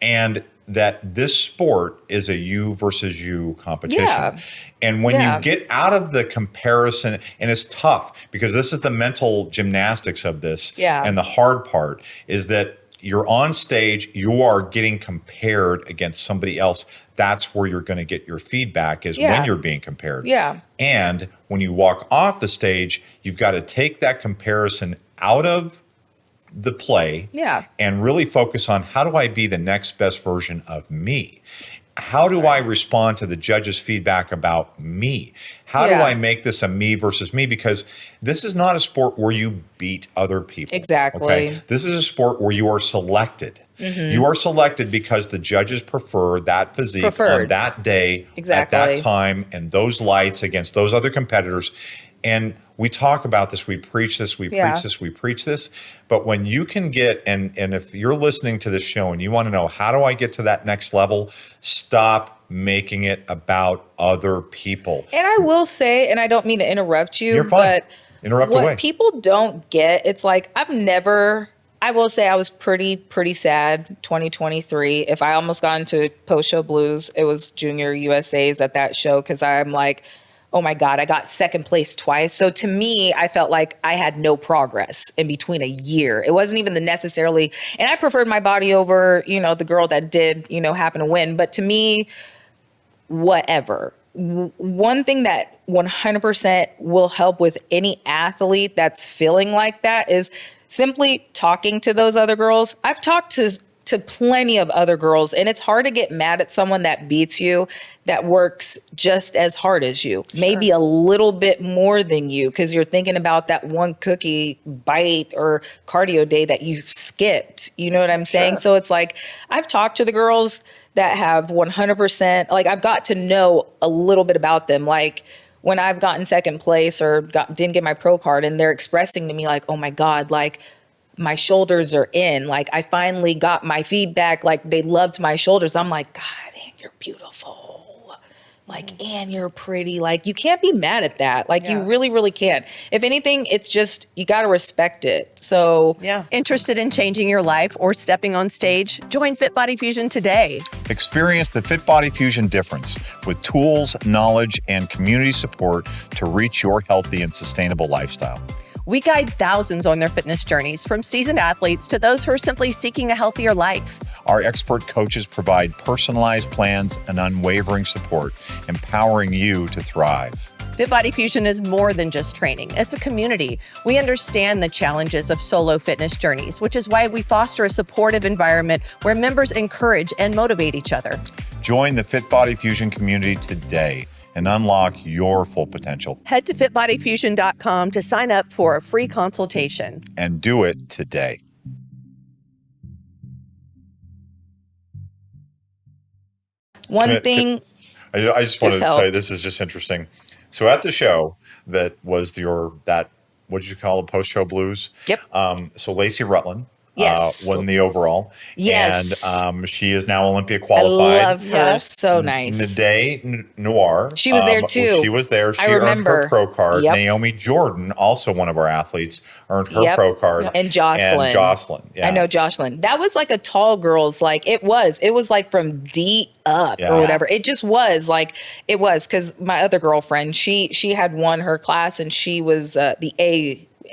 And that this sport is a you versus you competition. Yeah. And when Yeah. you get out of the comparison, and it's tough because this is the mental gymnastics of this. Yeah. And the hard part is that you're on stage, you are getting compared against somebody else. That's where you're going to get your feedback is Yeah. when you're being compared. Yeah. And when you walk off the stage, you've got to take that comparison out of the play Yeah. and really focus on how do I be the next best version of me? How do I respond to the judge's feedback about me? How do Yeah. I make this a me versus me? Because this is not a sport where you beat other people. Exactly. This is a sport where you are selected. You are selected because the judges prefer that physique on Preferred. that day, at Exactly. that time, and those lights against those other competitors. And we talk about this, we preach this, we Yeah. preach this, we preach this. But when you can get, and if you're listening to this show and you want to know, how do I get to that next level? Stop making it about other people. And I will say, and I don't mean to interrupt you, You're fine. but Interrupt what away. people don't get, it's like I will say I was pretty sad 2023. If I almost got into post-show blues, it was Junior USA's at that show because I'm like, oh my God, I got second place twice. So to me, I felt like I had no progress in between a year. It wasn't even the necessarily, and I preferred my body over, the girl that did, happen to win. But to me, whatever. One thing that 100% will help with any athlete that's feeling like that is simply talking to those other girls. I've talked to plenty of other girls, and it's hard to get mad at someone that beats you, that works just as hard as you, maybe a little bit more than you, because you're thinking about that one cookie bite or cardio day that you skipped. You know what I'm saying? Sure. So it's like, I've talked to the girls that have 100%, like, I've got to know a little bit about them. Like, when I've gotten second place or didn't get my pro card, and they're expressing to me like, oh my God, like, my shoulders are in, like, I finally got my feedback. Like, they loved my shoulders. I'm like, God, you're beautiful. like, and you're pretty. Like, you can't be mad at that. Like, you really, really can't. If anything, it's just, you got to respect it. So, Interested in changing your life or stepping on stage? Join FitBody Fusion today. Experience the FitBody Fusion difference with tools, knowledge, and community support to reach your healthy and sustainable lifestyle. We guide thousands on their fitness journeys, from seasoned athletes to those who are simply seeking a healthier life. Our expert coaches provide personalized plans and unwavering support, empowering you to thrive. FitBody Fusion is more than just training. It's a community. We understand the challenges of solo fitness journeys, which is why we foster a supportive environment where members encourage and motivate each other. Join the FitBody Fusion community today and unlock your full potential. Head to fitbodyfusion.com to sign up for a free consultation. And do it today. one thing. I just wanted to tell you, helped. this is just interesting. So at the show that was what did you call it, post-show blues? Yep. So Lacey Rutland Yes. won the overall. Yes. And she is now Olympia I qualified. love her. Yes. So nice. Nadé Noir. She was there too. She was there. She I earned remember. her pro card. Yep. Naomi Jordan, also one of our athletes, earned her Yep. pro card. And Jocelyn. And Jocelyn. Yeah. I know Jocelyn. That was like a tall girl's, like, it was like from D up Yeah. or whatever. It just was like, it was, because my other girlfriend, she had won her class, and she was the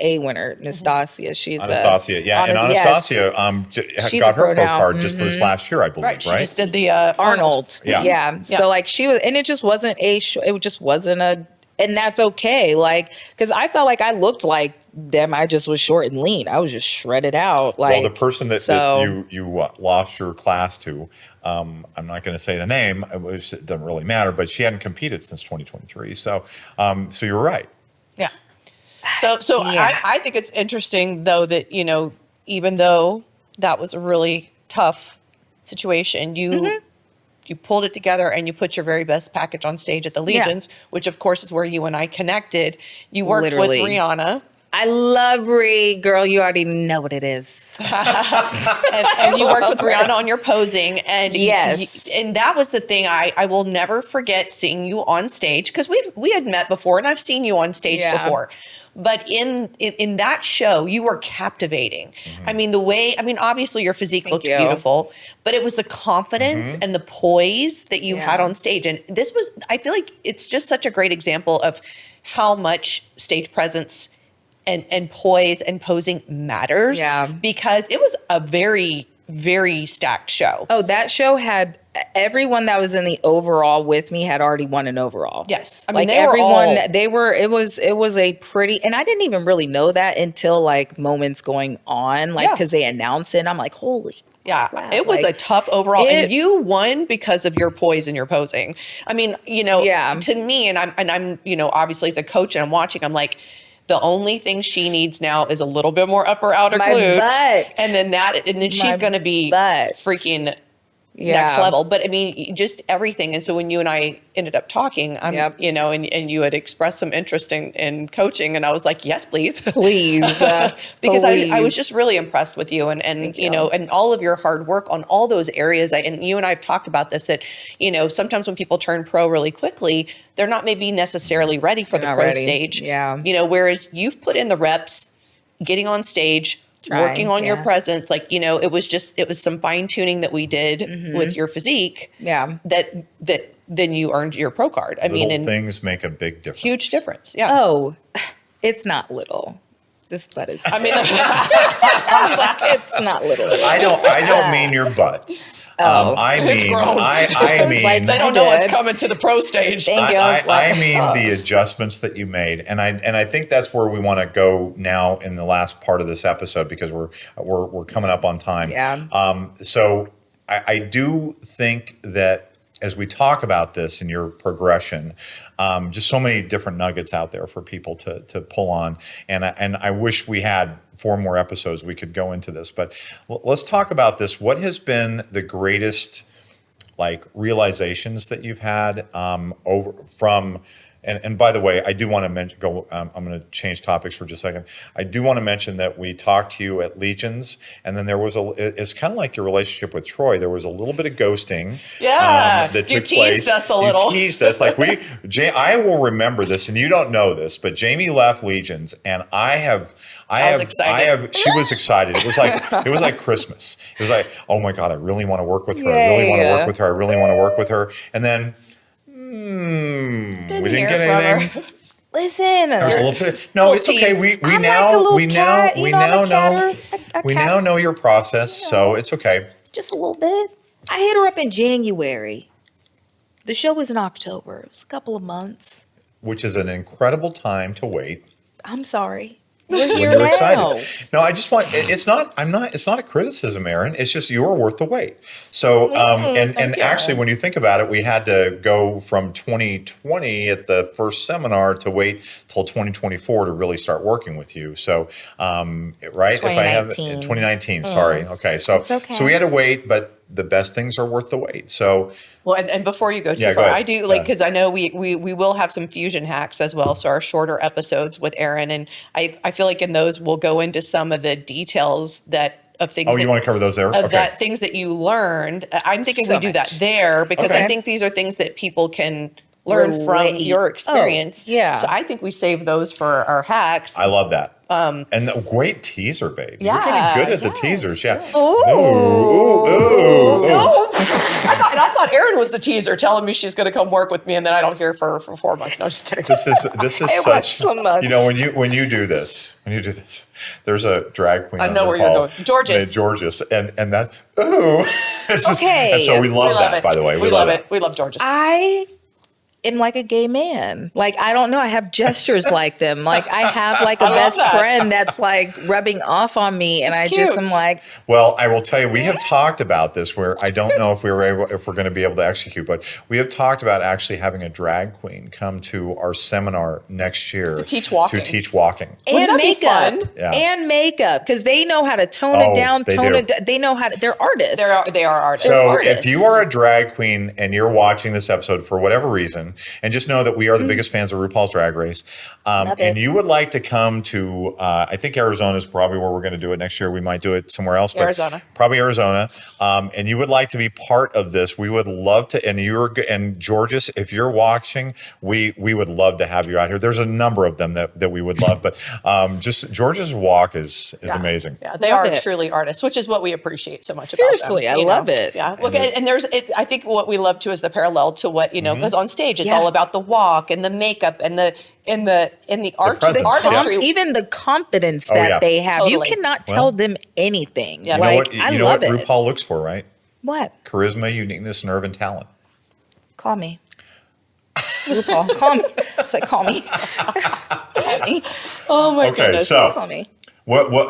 A winner, Nastasia. She's Anastasia, yeah, and yes. Anastasia She's got a her pro pro now. card just this last year, I believe, right? She just did the Arnold. Yeah. Yeah. So like she was, and it just wasn't it just wasn't and that's okay. Like, because I felt like I looked like them. I just was short and lean. I was just shredded out. Like, Well, the person that you lost your class to, I'm not going to say the name. It doesn't really matter, but she hadn't competed since 2023. So you're right. Yeah. So Yeah. I think it's interesting, though, that, even though that was a really tough situation, you pulled it together and you put your very best package on stage at the Legions, which of course is where you and I connected. You worked Literally. with Rihanna. I love Ree. Girl, you already know what it is. and you worked with Rihanna on your posing, and Yes. and that was the thing I will never forget, seeing you on stage, because we had met before and I've seen you on stage before, but in that show you were captivating. I mean, obviously your physique looked you. beautiful, but it was the confidence and the poise that you had on stage, and I feel like it's just such a great example of how much stage presence and poise and posing matters. Yeah. Because it was a very, very stacked show. Oh, that show had everyone that was in the overall with me had already won an overall. Yes. I like mean, they were everyone, all- it was a pretty, and I didn't even really know that until like moments going on, like, because they announced it, and I'm like, holy. Yeah, crap. it was Like, a tough overall, and you won because of your poise and your posing. I mean, to me, and I'm, obviously as a coach and I'm watching, I'm like, the only thing she needs now is a little bit more upper outer My glutes, butt. and then she's going to be butt. freaking next level. But I mean, just everything. And so when you and I ended up talking, and you had expressed some interest in coaching, and I was like, yes, please. Please. Because please. I was just really impressed with you, and and all of your hard work on all those areas. And you and I have talked about this, that, sometimes when people turn pro really quickly, they're not maybe necessarily ready for the pro stage. Yeah. Whereas you've put in the reps, getting on stage, working on your presence, like, it was some fine tuning that we did with your physique. Yeah. That then you earned your pro card. I mean, and things make a big difference. huge difference. Yeah. Oh, it's not little. This butt is. I mean, it's not little. I don't mean your butt. I it's mean, grown. I mean, like, they don't know what's coming to the pro stage. Thank you. I mean the adjustments that you made, and I think that's where we want to go now in the last part of this episode, because we're coming up on time. Yeah. So I do think that as we talk about this in your progression, just so many different nuggets out there for people to pull on, and I wish we had 4 more episodes we could go into this, but let's talk about this. What has been the greatest realizations that you've had over from And by the way, I do want to mention, I'm going to change topics for just a second. I do want to mention that we talked to you at Legions, and then there was it's kind of like your relationship with Troy. There was a little bit of ghosting. Yeah, that you took teased place. us a little. You teased us. Like I will remember this, and you don't know this, but Jamie left Legions, and I was excited. She was excited. It was like Christmas. It was like, oh my God, I really want to work with her. I really want to work with her. I really want to work with her. And then we didn't get anything. Listen, There's a little bit. No, it's okay. We now know your process, so it's okay. Just a little bit. I hit her up in January. The show was in October. It was a couple of months. Which is an incredible time to wait. I'm sorry. When you're excited. No, I just want, it's not a criticism, Arin. It's just you're worth the wait. So, and actually, when you think about it, we had to go from 2020 at the first seminar to wait till 2024 to really start working with you. So, right? 2019, sorry. Okay. So we had to wait, but the best things are worth the wait. So, well, and before you go too far, I do because I know we will have some fusion hacks as well. So our shorter episodes with Arin, and I feel like in those we'll go into some of the details of things. Oh, you want to cover those there? That things that you learned. I'm thinking we do that there because I think these are things that people can learn from your experience. Yeah. So I think we save those for our hacks. I love that. And the great teaser, babe. Yeah, you're getting good at the teasers. Yeah. Ooh. I thought Arin was the teaser telling me she's going to come work with me, and then I don't hear her for 4 months. No, just kidding. This is such. You know, when you do this, there's a drag queen. I know where you're going, Georges, and that's okay. And so we love that. By the way, we love it. We love Georges. I am like a gay man. Like, I don't know. I have gestures like them. Like, I have like a best friend that's like rubbing off on me. And I just am like. Well, I will tell you, we have talked about this where I don't know if we're going to be able to execute, but we have talked about actually having a drag queen come to our seminar next year. To teach walking. And makeup. And makeup. Because they know how to tone it down, They know how to, they're artists. They are artists. So if you are a drag queen and you're watching this episode for whatever reason, and just know that we are the biggest fans of RuPaul's Drag Race. And you would like to come to, I think Arizona is probably where we're going to do it next year. We might do it somewhere else. Arizona. Probably Arizona. And you would like to be part of this. We would love to. And Georges, if you're watching, we would love to have you out here. There's a number of them that we would love. But just Georges' walk is amazing. Yeah, they are truly artists, which is what we appreciate so much Seriously, about them. I love it. Yeah. Look, and I think what we love too is the parallel to what, because on stage, it's all about the walk and the makeup and the artistry. Even the confidence that they have. Totally. You cannot tell them anything. Yeah. You know what RuPaul looks for, right? What? Charisma, uniqueness, nerve, and talent. Call me. RuPaul, call me. It's like, call me. Call me. Oh my goodness. So call me.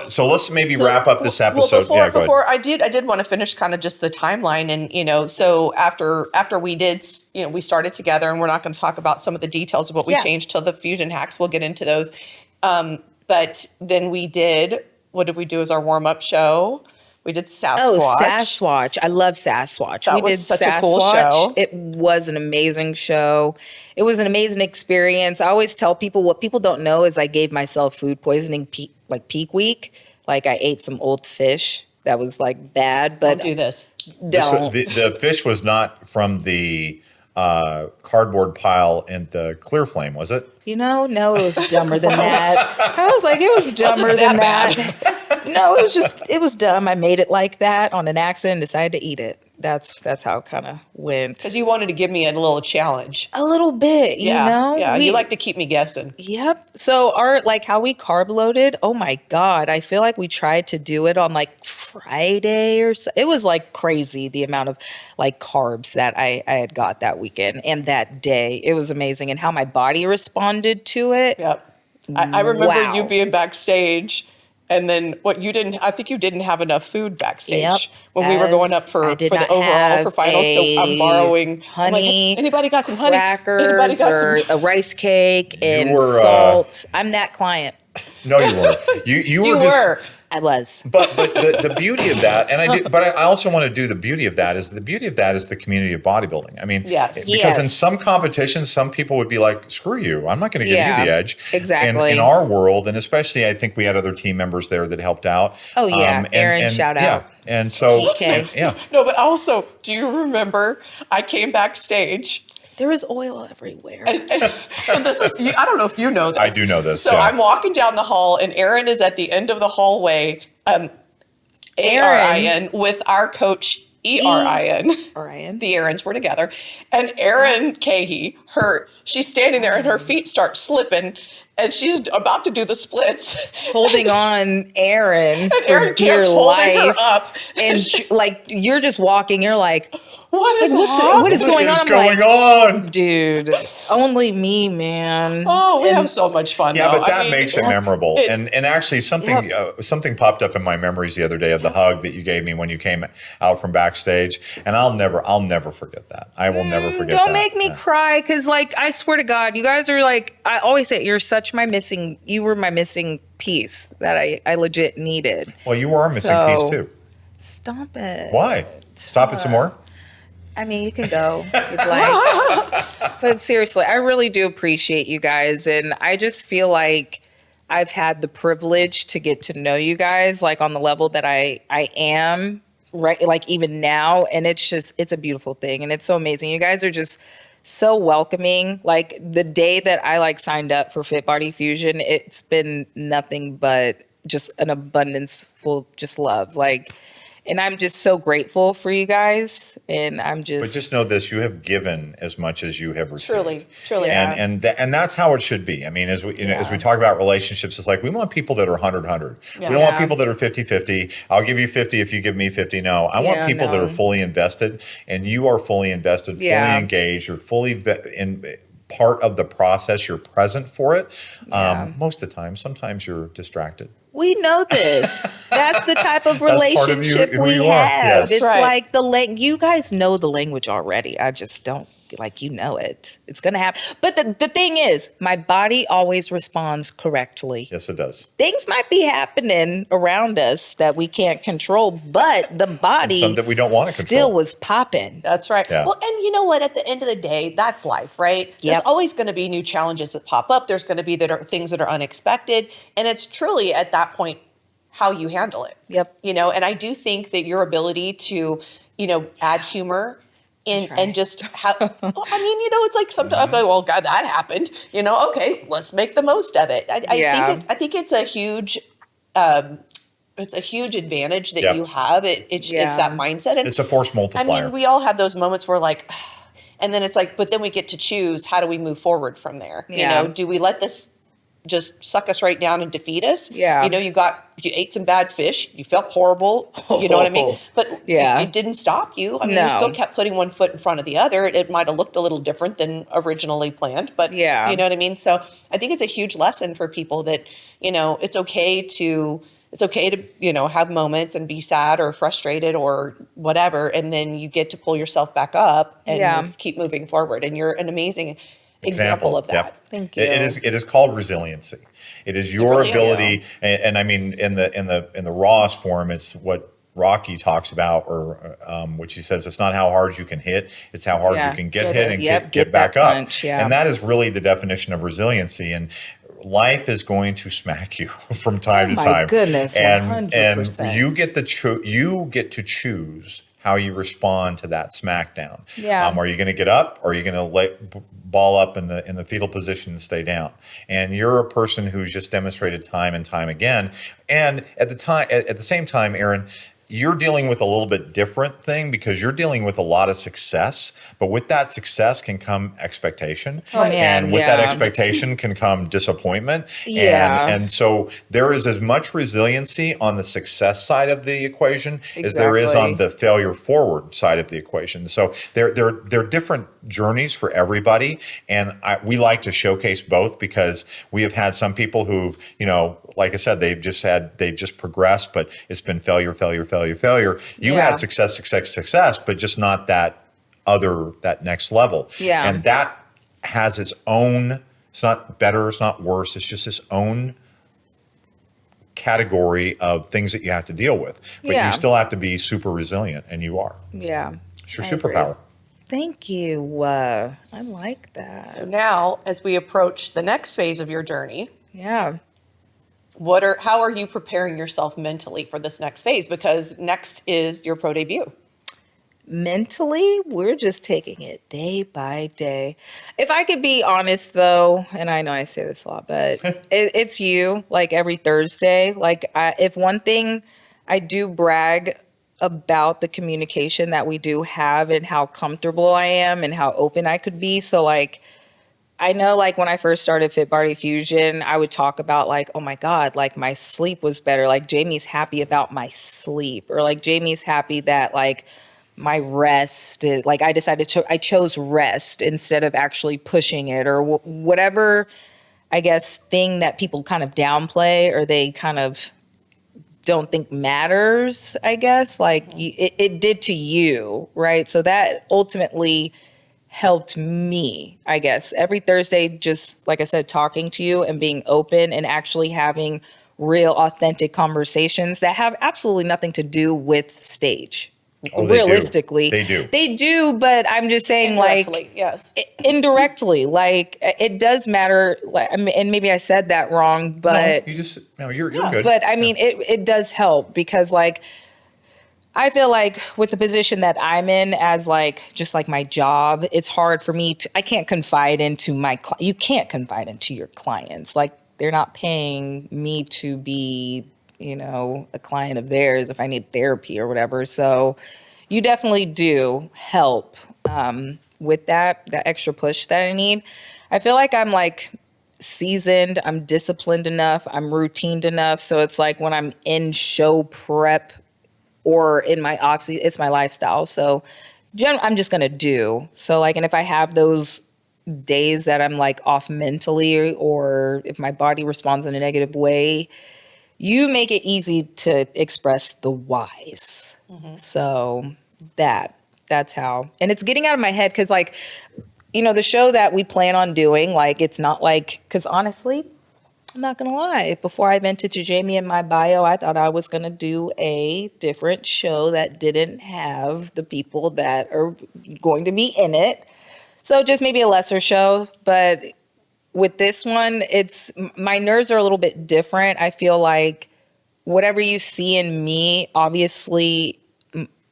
So let's maybe wrap up this episode. Well, before I did want to finish kind of just the timeline, and so after we did, we started together, and we're not going to talk about some of the details of what we changed till the fusion hacks. We'll get into those, but then we did. What did we do as our warm up show? We did Sasquatch. Oh, Sasquatch. I love Sasquatch. We did such a cool show. It was an amazing show. It was an amazing experience. I always tell people, what people don't know is I gave myself food poisoning peak week. Like, I ate some old fish that was like bad, but don't do this. Don't. The fish was not from the cardboard pile in the Clear Flame, was it? No, it was dumber than that. I was like, it was dumber than that. No, it was dumb. I made it like that on an accident and decided to eat it. That's how it kind of went. Because you wanted to give me a little challenge. A little bit, you know? Yeah, you like to keep me guessing. Yep. So how we carb loaded, oh my God, I feel like we tried to do it on like Friday or so. It was like crazy, the amount of like carbs that I had got that weekend and that day. It was amazing. And how my body responded to it. Yep. I remember you being backstage. And then I think you didn't have enough food backstage when we were going up for the overall for finals. So I'm borrowing honey. Like, anybody got some honey? Crackers or a rice cake and salt. I'm that client. No, you weren't. You were. I was. But the beauty of that, and I also want to do the beauty of that is the community of bodybuilding. I mean, Yes. because in Yes. some competitions, some people would be like, "Screw you, I'm not going to give you the edge." Exactly. In our world, and especially, I think we had other team members there that helped out. Oh, yeah. Aaron, shout out. And so, PK. yeah. No, but also, do you remember I came backstage? There was oil everywhere. So this is, I don't know if you know this. I do know this, So yeah. I'm walking down the hall and Aaron is at the end of the hallway, ARIN, with our coach, ERIN. Orion. The Aarons were together. And Arin Cahee, she's standing there and her feet start slipping and she's about to do the splits. Holding on Aaron for Aaron dear kept holding her life. up. And like, you're just walking, you're like, What is what is happening? going on? What is I'm going like, on? dude, only me, man. Oh, we have so much fun. Yeah, though. but that I mean, makes it memorable. And actually, something something popped up in my memories the other day of the hug that you gave me when you came out from backstage, and I'll never forget that. I will never forget that. Don't make me cry, because like, I swear to God, you guys are like, I always say, you were my missing piece that I legit needed. Well, you are a missing piece too. Stop it. Why? Stop it some more. I mean, you can go if you'd like. But seriously, I really do appreciate you guys. And I just feel like I've had the privilege to get to know you guys, like on the level that I am, right? Like even now. And it's a beautiful thing. And it's so amazing. You guys are just so welcoming. Like the day that I like signed up for FitBody Fusion, it's been nothing but just an abundance full, just love. Like, and I'm just so grateful for you guys. And But just know this: you have given as much as you have received. Truly. And that's how it should be. I mean, as we talk about relationships, it's like we want people that are 100-100. We don't want people that are 50-50. I'll give you 50 if you give me 50. No, I want people that are fully invested, and you are fully invested, fully engaged. You're fully in part of the process. You're present for it. Most of the time. Sometimes you're distracted. We know this. That's the type of part of relationship who we you are. have. Yes. It's Right. like you guys know the language already. I just don't, like, you know it. It's going to happen. But the thing is, my body always responds correctly. Yes, it does. Things might be happening around us that we can't control, but the body Some that we don't want to still control. was popping. That's right. Yeah. Well, and you know what? At the end of the day, that's life, right? There's Yep. always going to be new challenges that pop up. There's going to be things that are unexpected. And it's truly at that point how you handle it. Yep. And I do think that your ability to, add humor and just have, it's like sometimes, okay, well, God, that happened, okay, let's make the most of it. I think it's a huge, advantage that you have. It's that mindset. And It's a force multiplier. we all have those moments where like, and then it's like, but then we get to choose, how do we move forward from there? Yeah. Do we let this just suck us right down and defeat us? Yeah. You ate some bad fish, you felt horrible, you know what I mean? But it didn't stop you. I mean, you still kept putting one foot in front of the other. It might have looked a little different than originally planned, but you know what I mean? So I think it's a huge lesson for people that, it's okay to, have moments and be sad or frustrated or whatever. And then you get to pull yourself back up and keep moving forward. And you're an amazing example of that. Yep. Thank you. It is called resiliency. It is your really ability, and I mean in the rawest form, it's what Rocky talks about, or which he says, it's not how hard you can hit, it's how hard you can get hit and get back that up. punch, And that is really the definition of resiliency. And life is going to smack you from time to time. My goodness, 100%. And you get to choose how you respond to that smackdown. Yeah. Are you going to get up, or are you going to ball up in the fetal position and stay down? And you're a person who's just demonstrated time and time again. And at the same time, Arin, you're dealing with a little bit different thing, because you're dealing with a lot of success, but with that success can come expectation. Oh, man, and with that expectation can come disappointment. Yeah. And so there is as much resiliency on the success side of the equation as there is on the failure forward side of the equation. So they're different journeys for everybody. And we like to showcase both, because we have had some people who've, like I said, they've just progressed, but it's been failure. You had success, but just not that next level. Yeah. And that has its own, it's not better, it's not worse, it's just its own category of things that you have to deal with, but Yeah. you still have to be super resilient, and you are. Yeah. It's your I agree. superpower. Thank you. I like that. So now, as we approach the next phase of your journey, Yeah. how are you preparing yourself mentally for this next phase? Because next is your pro debut. Mentally, we're just taking it day by day. If I could be honest, though, and I know I say this a lot, but it's you, like every Thursday. Like, if one thing I do brag about the communication that we do have and how comfortable I am and how open I could be. So, like, I know, like, when I first started FitBody Fusion, I would talk about, like, oh my God, like, my sleep was better. Like, Jamie's happy about my sleep. Or, like, Jamie's happy that, like, my rest, like, I chose rest instead of actually pushing it, or whatever, I guess, thing that people kind of downplay or they kind of don't think matters, I guess. Like, it did to you, right? So that ultimately helped me, I guess. Every Thursday, just like I said, talking to you and being open and actually having real, authentic conversations that have absolutely nothing to do with stage. Oh, they do. Realistically, they do, but I'm just saying, Indirectly, like, yes. indirectly, like, it does matter. Like, I mean, and maybe I said that wrong, but You're good. but I mean, it does help because, like, I feel like with the position that I'm in as, like, just like my job, it's hard for me I can't confide into you can't confide into your clients. Like, they're not paying me to be, a client of theirs if I need therapy or whatever. So you definitely do help with that extra push that I need. I feel like I'm, like, seasoned, I'm disciplined enough, I'm routined enough. So it's like when I'm in show prep or in my off season, it's my lifestyle. So I'm just going to do. So, like, and if I have those days that I'm, like, off mentally, or if my body responds in a negative way, you make it easy to express the whys. Mm-hmm. So that's how. And it's getting out of my head because, like, the show that we plan on doing, like, it's not like, because honestly, I'm not going to lie. Before I vented to Jamie in my bio, I thought I was going to do a different show that didn't have the people that are going to be in it. So just maybe a lesser show. But with this one, my nerves are a little bit different. I feel like whatever you see in me, obviously,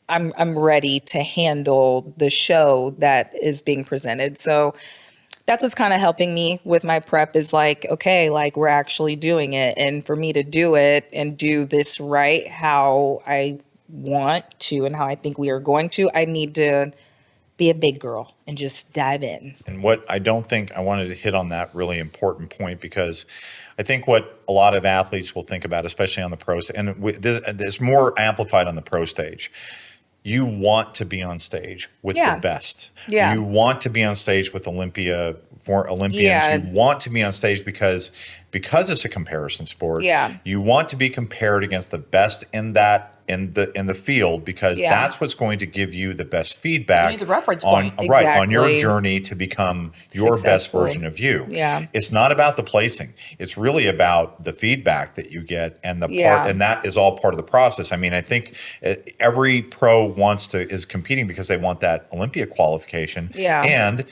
I'm ready to handle the show that is being presented. So that's what's kind of helping me with my prep is, like, okay, like, we're actually doing it. And for me to do it and do this right, how I want to and how I think we are going to, I need to be a big girl and just dive in. And what I don't think I wanted to hit on that really important point, because I think what a lot of athletes will think about, especially on the pro, and this more amplified on the pro stage. You want to be on stage with the best. Yeah. You want to be on stage with Olympians. Yeah. You want to be on stage because it's a comparison sport. Yeah. You want to be compared against the best in the field, because that's what's going to give you the best feedback. You need the reference point. On your journey to become your best version of you. Yeah. It's not about the placing. It's really about the feedback that you get and and that is all part of the process. I mean, I think every pro is competing because they want that Olympia qualification. Yeah. And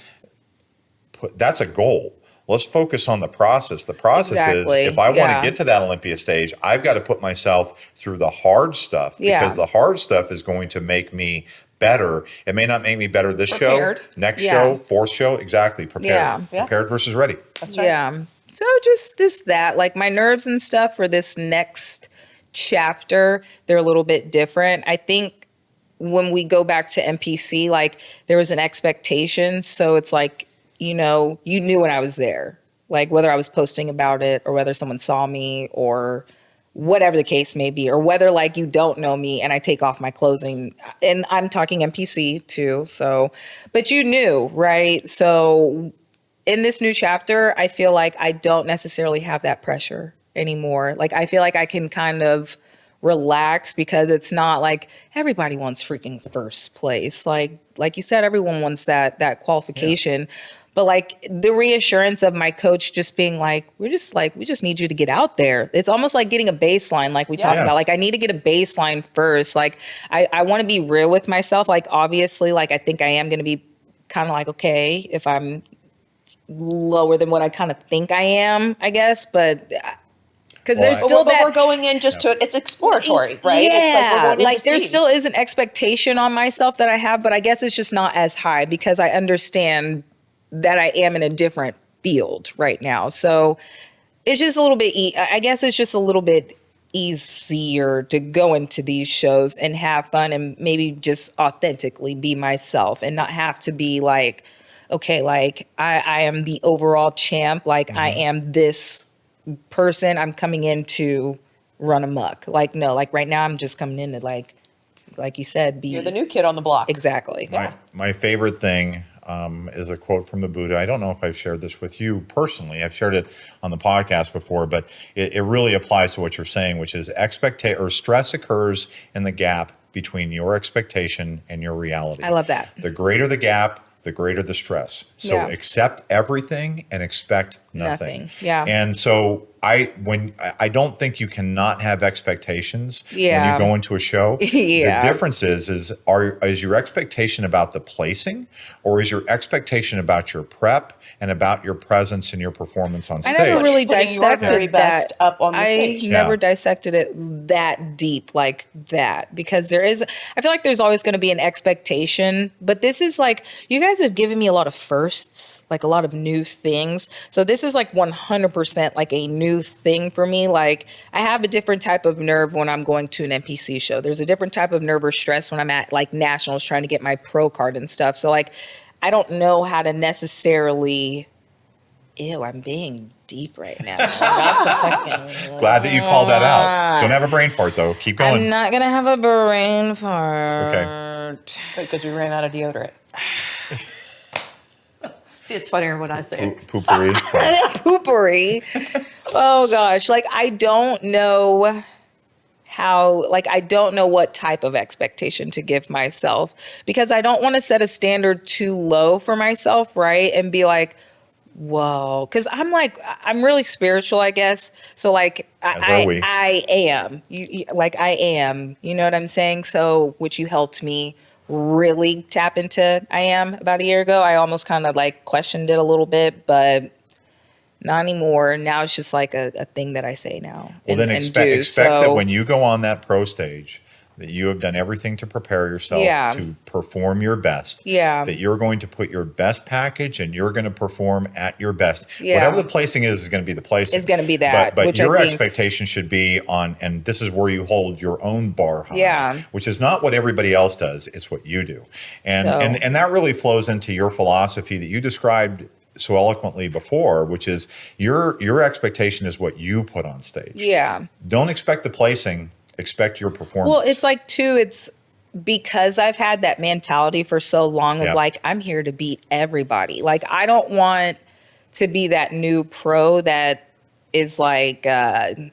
that's a goal. Let's focus on the process. The process is, if I want to get to that Olympia stage, I've got to put myself through the hard stuff, because the hard stuff is going to make me better. It may not make me better this show, next show, fourth show. Exactly. Prepared. Prepared versus ready. That's right. Yeah. So just that, like, my nerves and stuff for this next chapter, they're a little bit different. I think when we go back to NPC, like, there was an expectation. So it's like, you knew when I was there, like, whether I was posting about it or whether someone saw me or whatever the case may be, or whether, like, you don't know me and I take off my clothing, and I'm talking NPC too. So, but you knew, right? So in this new chapter, I feel like I don't necessarily have that pressure anymore. Like, I feel like I can kind of relax, because it's not like everybody wants freaking first place. Like you said, everyone wants that qualification. But like the reassurance of my coach just being like, we just need you to get out there. It's almost like getting a baseline, like we talked Yes. about. Like I need to get a baseline first. Like I want to be real with myself. Like obviously, like I think I am going to be kind of like, okay, if I'm lower than what I kind of think I am, I guess. But because Well, there's I- still But that. we're going in just to, it's exploratory, right? Yeah, It's like we're going in like to there see. still is an expectation on myself that I have, but I guess it's just not as high because I understand that I am in a different field right now. So it's just a little bit, I guess it's just a little bit easier to go into these shows and have fun and maybe just authentically be myself and not have to be like, okay, like I am the overall champ. Like I am this person. I'm coming in to run amok. Like, no, like right now I'm just coming in to like you said, be You're the new kid on the block. exactly. My favorite thing is a quote from the Buddha. I don't know if I've shared this with you personally. I've shared it on the podcast before, but it really applies to what you're saying, which is stress occurs in the gap between your expectation and your reality. I love that. The greater the gap, the greater the stress. So Yeah. accept everything and expect nothing. Yeah. And so I don't think you cannot have expectations when Yeah. you go into a show. Yeah. The difference is your expectation about the placing, or is your expectation about your prep and about your presence and your performance on I stage? never really Putting your dissected very best that. up on the stage. I never Yeah. dissected it that deep like that because I feel like there's always going to be an expectation, but this is like, you guys have given me a lot of firsts, like a lot of new things. So this is like 100% like a new thing for me. Like I have a different type of nerve when I'm going to an NPC show. There's a different type of nerve or stress when I'm at like nationals trying to get my pro card and stuff. So like, I don't know how to necessarily, ew, I'm being deep right now. That's a fucking, Glad that you called that out. Don't have a brain fart though. Keep going. I'm not going to have a brain fart. Okay. Because we ran out of deodorant. See, it's funnier when I say it. Poopery. Poopery. Oh gosh. Like I don't know I don't know what type of expectation to give myself because I don't want to set a standard too low for myself, right? And be like, whoa. Because I'm really spiritual, I guess. So like As are we. I am. I am. You know what I'm saying? So which you helped me really tap into I am about a year ago. I almost kind of like questioned it a little bit, but not anymore. Now it's just like a thing that I say now. Well, then and expect do. that when you go on that pro stage, that you have done everything to prepare yourself Yeah. to perform your best. Yeah. That you're going to put your best package and you're going to perform at your best. Yeah. Whatever the placing is going to be the placing. It's gonna be that, But which I your think- expectation should be on, and this is where you hold your own bar high. Yeah. Which is not what everybody else does. It's what you do. And, So- and that really flows into your philosophy that you described so eloquently before, which is your expectation is what you put on stage. Yeah. Don't expect the placing, expect your performance. Well, it's like too, it's because I've had that mentality for so long of Yeah. like, I'm here to beat everybody. Like, I don't want to be that new pro that is like, I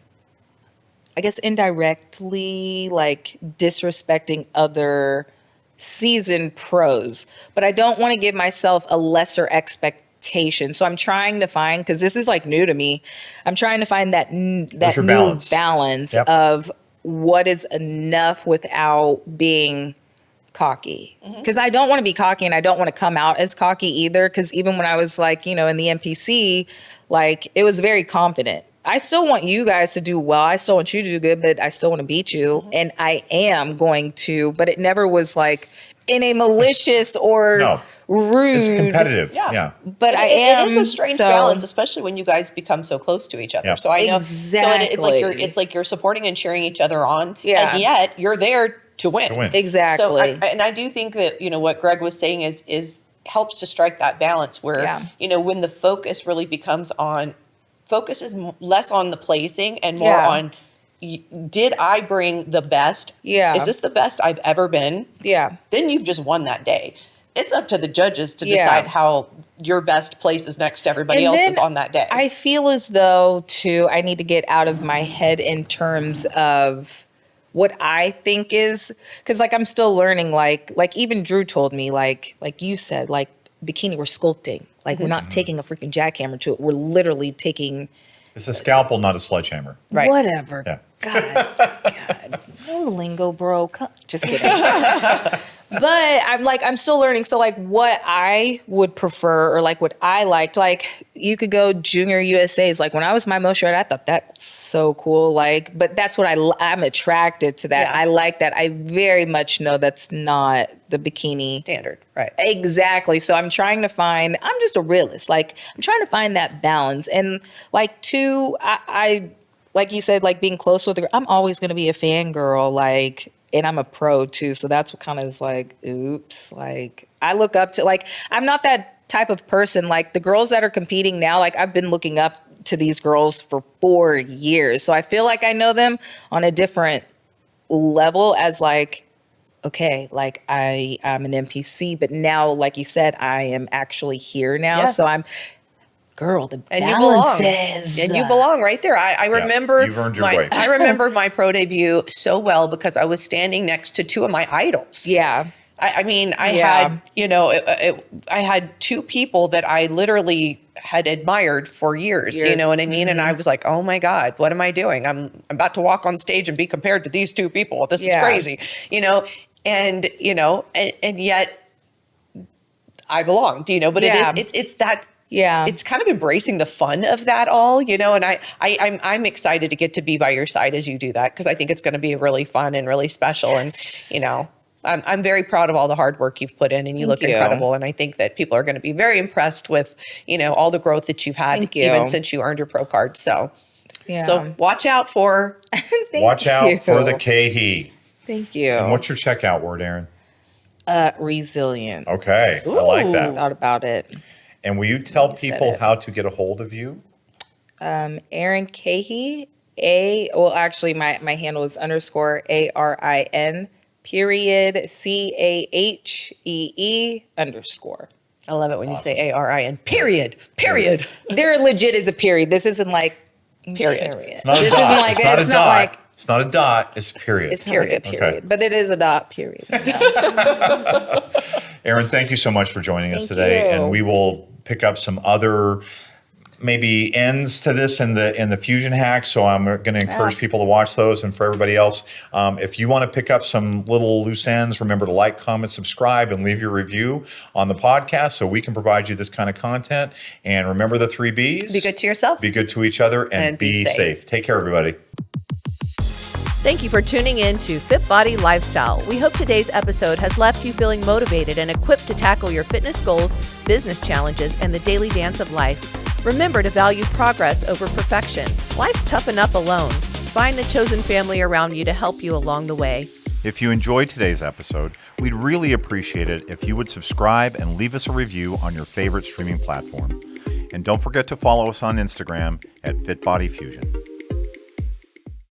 guess indirectly like disrespecting other seasoned pros, but I don't want to give myself a lesser expectation. So I'm trying to find, because this is like new to me, I'm trying to find that your new balance. balance Yep. of what is enough without being cocky. Because I don't want to be cocky and I don't want to come out as cocky either. Because even when I was like, in the NPC, like it was very confident. I still want you guys to do well. I still want you to do good, but I still want to beat you. And I am going to, but it never was like in a malicious or No. rude. It's competitive. Yeah. Yeah. But It- I it am. is a strange so- balance, especially when you guys become so close to each other. Yeah. So I know, so it's like Exactly. it's like you're supporting and cheering each other on, Yeah. and yet you're there to win. To win. Exactly. So I do think that what Greg was saying is helps to strike that balance where Yeah. when the focus really becomes on focus is less on the placing and more Yeah. on did I bring the best? Yeah. Is this the best I've ever been? Yeah. Then you've just won that day. It's up to the judges to Yeah. decide how your best places next to everybody And else's then on that day. I feel as though too, I need to get out of my head in terms of what I think is, because like I'm still learning, like even Drew told me, like you said, like bikini, we're sculpting. Like we're not taking a freaking jackhammer to it. We're literally taking It's a scalpel, not a sledgehammer. Right. whatever. Yeah. God. No lingo, bro. Just kidding. But I'm still learning. So like what I would prefer or like what I liked, like you could go junior USA's. Like when I was my most shred, I thought that was so cool. Like, but that's what I'm attracted to that. Yeah. I like that. I very much know that's not the bikini Standard. Right. Exactly. So I'm trying to find, I'm just a realist. Like I'm trying to find that balance. And like two, I like you said, like being close with her, I'm always going to be a fangirl. Like, and I'm a pro too. So that's what kind of is like, oops. Like I look up to, like, I'm not that type of person. Like the girls that are competing now, like I've been looking up to these girls for 4 years. So I feel like I know them on a different level as like, okay, like I'm an NPC, but now, like you said, I am actually here now. Yes. So I'm, girl, the And you belong. balances. And you belong right there. I remember you've earned your my way. I remember my pro debut so well because I was standing next to two of my idols. Yeah. I mean, I Yeah. had, I had two people that I literally had admired for years, you know what I mean? And I was like, oh my God, what am I doing? I'm about to walk on stage and be compared to these two people. This is Yeah. crazy, and yet I belonged, but Yeah. it's that. Yeah. It's kind of embracing the fun of that all, and I'm excited to get to be by your side as you do that because I think it's going to be really fun and really special. Yes. And, I'm very proud of all the hard work you've put in and you look Thank you. incredible. And I think that people are going to be very impressed with, all the growth that you've had Thank you. even since you earned your pro card. So Yeah. watch out for, Watch out for the Cahee. Thank you. And what's your checkout word, Aaron? Resilient. Okay, I like that. Thought about it. And will you tell said people it. how to get a hold of you? Arin Cahee. Actually, my handle is _ARIN CAHEE _. I love it when you say ARIN, period. They're legit as a period. This isn't like Period. It's not a This dot. isn't like, it's not it's a not dot. like, It's not a dot. It's a period. it's not like a Period. period, but it is a dot period. Yeah. Aaron, thank you so much for joining us Thank today. you. And we will pick up some other maybe ends to this in the fusion hacks. So I'm going to encourage people to watch those. And for everybody else, if you want to pick up some little loose ends, remember to like, comment, subscribe, and leave your review on the podcast so we can provide you this kind of content. And remember the 3 B's. Be good to yourself. Be good to each other and be safe. Take care, everybody. Thank you for tuning in to FitBody Lifestyle. We hope today's episode has left you feeling motivated and equipped to tackle your fitness goals, business challenges, and the daily dance of life. Remember to value progress over perfection. Life's tough enough alone. Find the chosen family around you to help you along the way. If you enjoyed today's episode, we'd really appreciate it if you would subscribe and leave us a review on your favorite streaming platform. And don't forget to follow us on Instagram at FitBody Fusion.